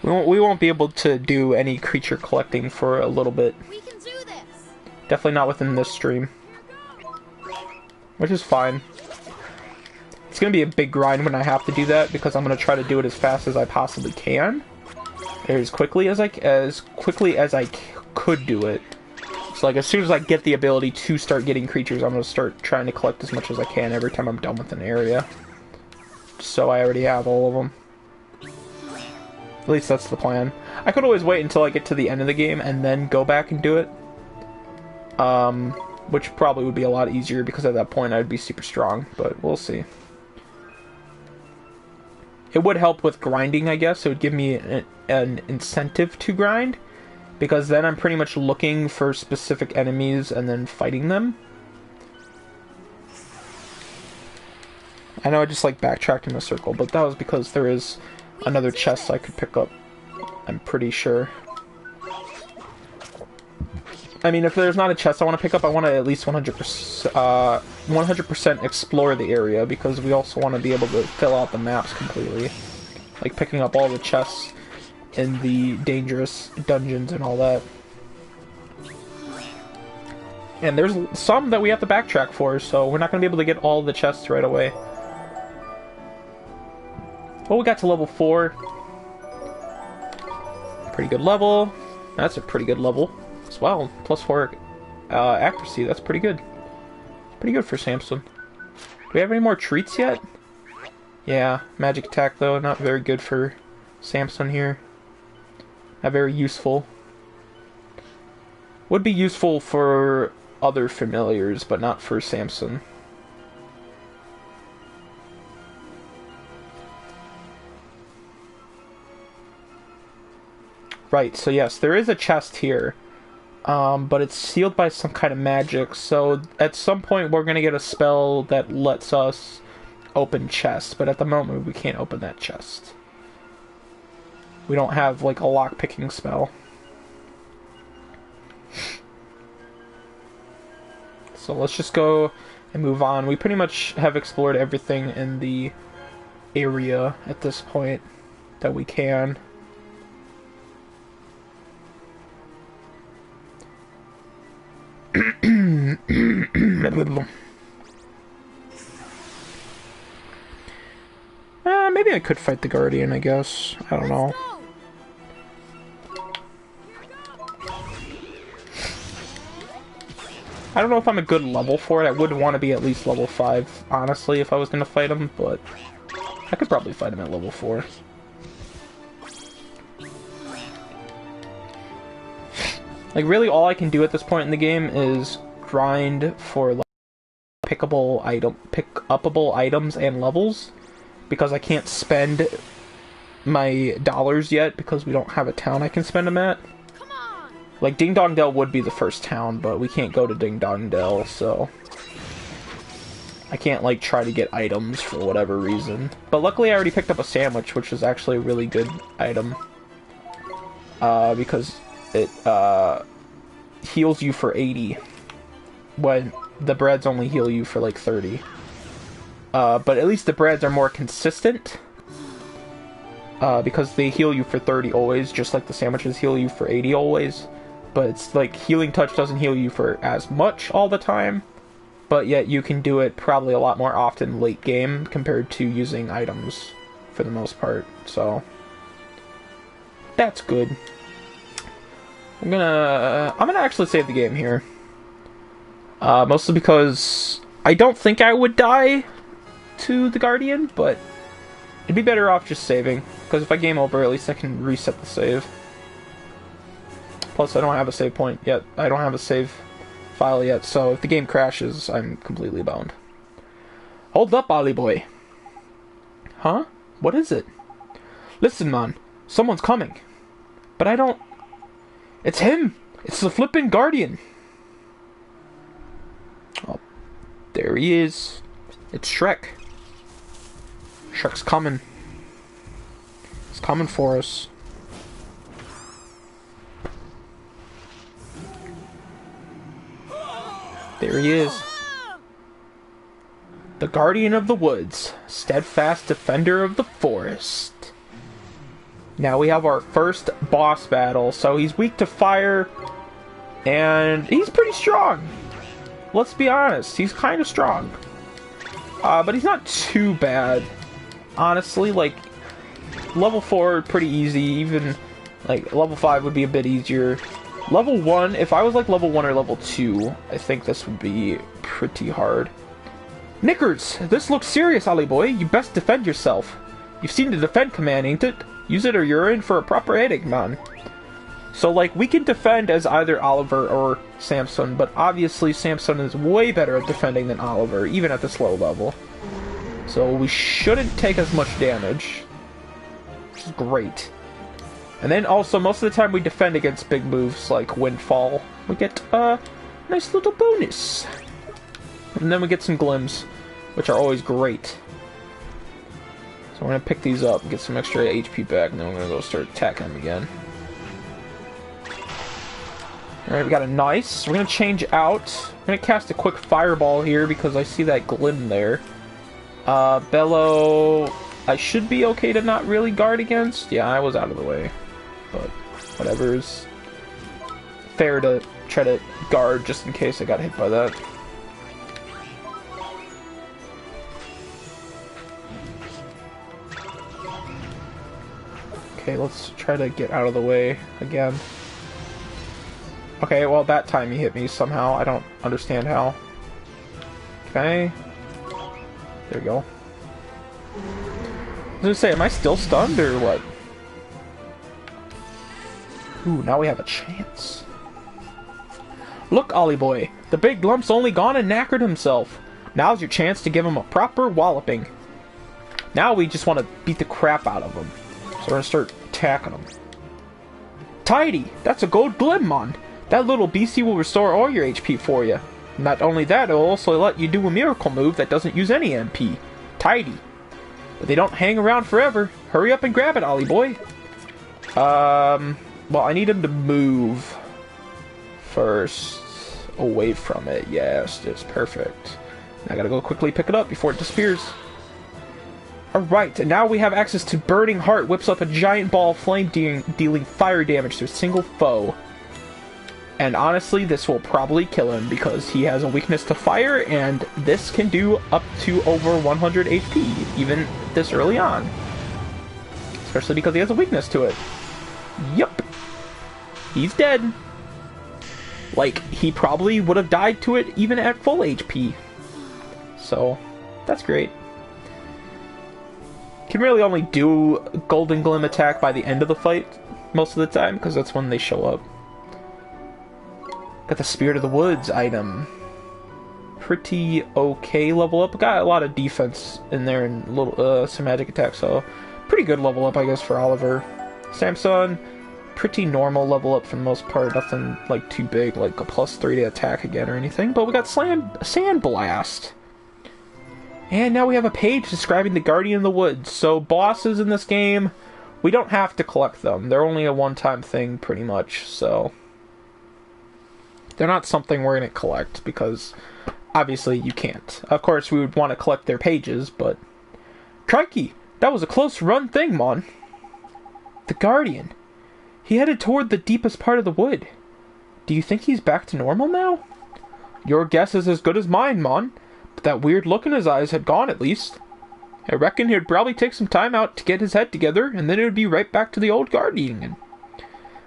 we won't be able to do any creature collecting for a little bit. We can do this. Definitely not within this stream, which is fine. It's gonna be a big grind when I have to do that because I'm gonna try to do it as fast as I possibly can, as quickly as I could do it. So like as soon as I get the ability to start getting creatures, I'm gonna start trying to collect as much as I can every time I'm done with an area. So I already have all of them. At least that's the plan. I could always wait until I get to the end of the game and then go back and do it. Which probably would be a lot easier because at that point I'd be super strong, but we'll see. It would help with grinding, I guess. It would give me an incentive to grind, because then I'm pretty much looking for specific enemies and then fighting them. I know I just like backtracked in a circle, but that was because there is another chest I could pick up, I'm pretty sure. I mean, if there's not a chest I want to pick up, I want to at least 100% explore the area, because we also want to be able to fill out the maps completely. Like picking up all the chests in the dangerous dungeons and all that. And there's some that we have to backtrack for, so we're not going to be able to get all the chests right away. Well, we got to level 4. Pretty good level. That's a pretty good level as well. Plus 4 accuracy. That's pretty good. Pretty good for Samson. Do we have any more treats yet? Yeah, magic attack though, not very good for Samson here. Not very useful. Would be useful for other familiars, but not for Samson. Right, so yes, there is a chest here. But it's sealed by some kind of magic, so at some point we're going to get a spell that lets us open chests, but at the moment we can't open that chest. We don't have, like, a lock-picking spell. So let's just go and move on. We pretty much have explored everything in the area at this point that we can. Maybe I could fight the Guardian, I guess. I don't know. I don't know if I'm a good level for it. I would want to be at least level 5, honestly, if I was going to fight him, but I could probably fight him at level 4. Like, really, all I can do at this point in the game is grind for, like, pickable items and levels, because I can't spend my dollars yet, because we don't have a town I can spend them at. Like, Ding Dong Dell would be the first town, but we can't go to Ding Dong Dell, so I can't, like, try to get items for whatever reason. But luckily I already picked up a sandwich, which is actually a really good item, because it heals you for 80 when the breads only heal you for like 30. But at least the breads are more consistent, because they heal you for 30 always, just like the sandwiches heal you for 80 always. But it's like Healing Touch doesn't heal you for as much all the time, but yet you can do it probably a lot more often late game compared to using items for the most part, so that's good. I'm gonna actually save the game here. Mostly because I don't think I would die to the Guardian, but it'd be better off just saving, because if I game over, at least I can reset the save. Plus, I don't have a save point yet. I don't have a save file yet, so if the game crashes, I'm completely boned. Hold up, Ollie boy. Huh? What is it? Listen, man. Someone's coming. But I don't... It's him! It's the flippin' Guardian! Oh, there he is. It's Shrek. Shrek's coming. He's coming for us. There he is. The Guardian of the Woods. Steadfast Defender of the Forest. Now we have our first boss battle. So he's weak to fire. And he's pretty strong. Let's be honest. He's kind of strong. But he's not too bad. Honestly, like, level 4, pretty easy. Even, like, level 5 would be a bit easier. Level 1, if I was like level 1 or level 2, I think this would be pretty hard. Knickers! This looks serious, Ollie boy. You best defend yourself. You've seen the defend command, ain't it? Use it or you're in for a proper headache, man. So, like, we can defend as either Oliver or Samson, but obviously Samson is way better at defending than Oliver, even at this low level. So we shouldn't take as much damage, which is great. And then also, most of the time we defend against big moves like Windfall. We get a nice little bonus. And then we get some glims, which are always great. So we're going to pick these up and get some extra HP back, and then we're going to go start attacking them again. Alright, we got a nice. We're going to change out. We're going to cast a quick fireball here because I see that glim there. Bellow, I should be okay to not really guard against. Yeah, I was out of the way. But whatever's fair to try to guard just in case I got hit by that. Okay, let's try to get out of the way again. Okay, well that time he hit me somehow. I don't understand how. Okay. There we go. I was gonna say, am I still stunned or what? Ooh, now we have a chance. Look, Ollie boy, the big lump's only gone and knackered himself. Now's your chance to give him a proper walloping. Now we just want to beat the crap out of him. So we're gonna start attacking him. Tidy! That's a gold glim, man. That little beastie will restore all your HP for you. Not only that, it'll also let you do a miracle move that doesn't use any MP. Tidy. But they don't hang around forever. Hurry up and grab it, Ollie boy. Well, I need him to move first away from it. Yes, that's perfect. I gotta go quickly pick it up before it disappears. Alright, and now we have access to Burning Heart. Whips up a giant ball of flame dealing fire damage to a single foe. And honestly, this will probably kill him because he has a weakness to fire, and this can do up to over 100 HP, even this early on. Especially because he has a weakness to it. Yup. He's dead. Like, he probably would have died to it even at full HP. So, that's great. Can really only do Golden Glim attack by the end of the fight, most of the time, because that's when they show up. Got the Spirit of the Woods item. Pretty okay level up. Got a lot of defense in there and little some magic attack, so pretty good level up, I guess, for Oliver. Samson, pretty normal level up for the most part. Nothing like too big, like a +3 to attack again or anything. But we got Sand Blast. And now we have a page describing the Guardian of the Woods. So bosses in this game, we don't have to collect them. They're only a one-time thing, pretty much, so they're not something we're going to collect, because obviously you can't. Of course, we would want to collect their pages, but crikey, that was a close-run thing, Mon. The Guardian. He headed toward the deepest part of the wood. Do you think he's back to normal now? Your guess is as good as mine, Mon. But that weird look in his eyes had gone, at least. I reckon he'd probably take some time out to get his head together, and then it would be right back to the old Guardian.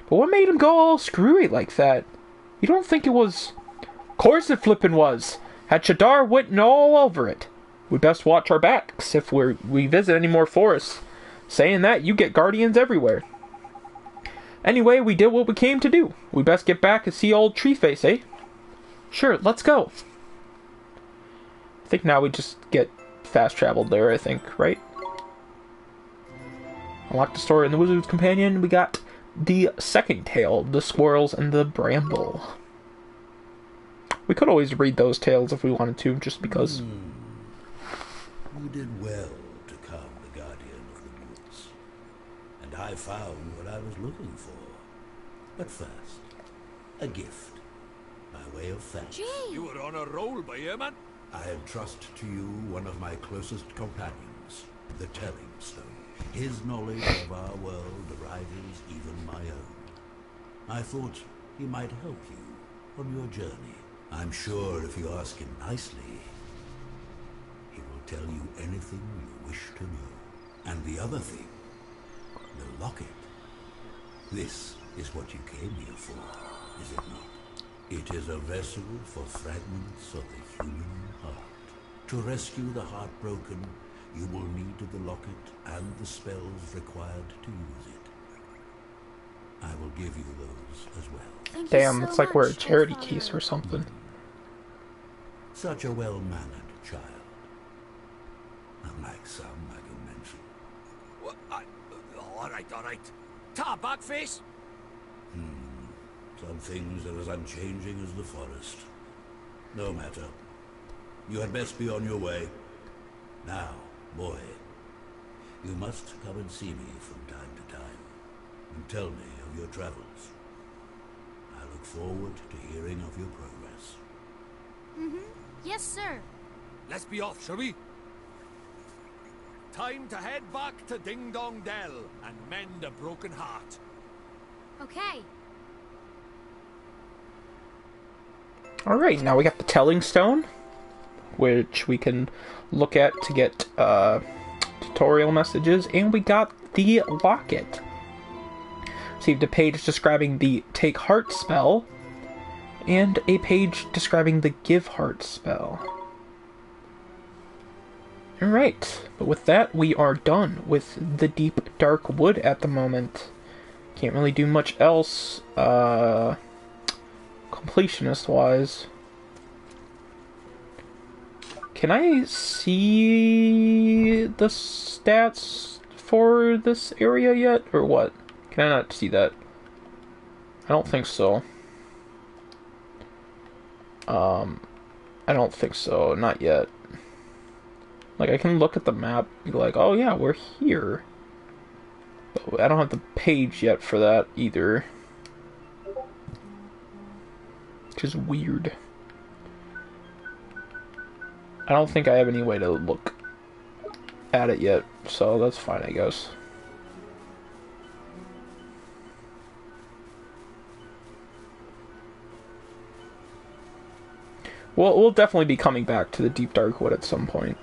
But what made him go all screwy like that? You don't think it was... Course it flippin' was. Had Shadar written all over it. We best watch our backs if we visit any more forests. Saying that, you get guardians everywhere. Anyway, we did what we came to do. We best get back and see old Treeface, eh? Sure, let's go. I think now we just get fast traveled there, I think, right? Unlock the story in the Wizard's Companion. We got the second tale, The Squirrels and the Bramble. We could always read those tales if we wanted to, just because. You did well to calm the Guardian of the Woods. And I found what I was looking for. But first, a gift. by way of thanks. You were on a roll by here, man. I entrust to you one of my closest companions, the Telling Stone. His knowledge of our world rivals even my own. I thought he might help you on your journey. I'm sure if you ask him nicely, he will tell you anything you wish to know. And the other thing, the locket. This is what you came here for, is it not? It is a vessel for fragments of the human heart. To rescue the heartbroken, you will need the locket and the spells required to use it. I will give you those as well. Thank Damn, you so it's like we're a much, charity Godfather. case or something. Such a well-mannered child. Unlike some, I can mention. What? All right. Tar back face. Some things are as unchanging as the forest. No matter. You had best be on your way. Now, boy, you must come and see me from time to time, and tell me of your travels. I look forward to hearing of your progress. Yes, sir. Let's be off, shall we? Time to head back to Ding Dong Dell and mend a broken heart. Okay. Alright, now we got the Telling Stone, which we can look at to get tutorial messages, and we got the locket. Received a page describing the Take Heart spell, and a page describing the Give Heart spell. Alright, but with that, we are done with the Deep Dark Wood at the moment. Can't really do much else, completionist-wise. Can I see the stats for this area yet, or what? Can I not see that? I don't think so. I don't think so, not yet. Like, I can look at the map and be like, oh yeah, we're here. But I don't have the page yet for that either. Which is weird. I don't think I have any way to look at it yet, so that's fine, I guess. Well, we'll definitely be coming back to the Deep Dark Wood at some point.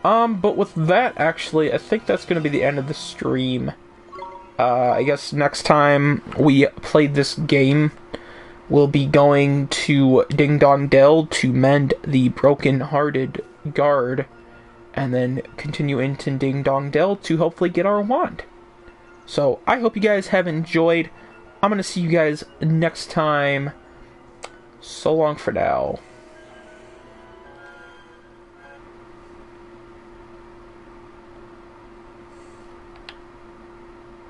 But with that, actually, I think that's going to be the end of the stream. I guess next time we play this game, we'll be going to Ding Dong Dell to mend the broken-hearted guard, and then continue into Ding Dong Dell to hopefully get our wand. So, I hope you guys have enjoyed. I'm going to see you guys next time. So long for now.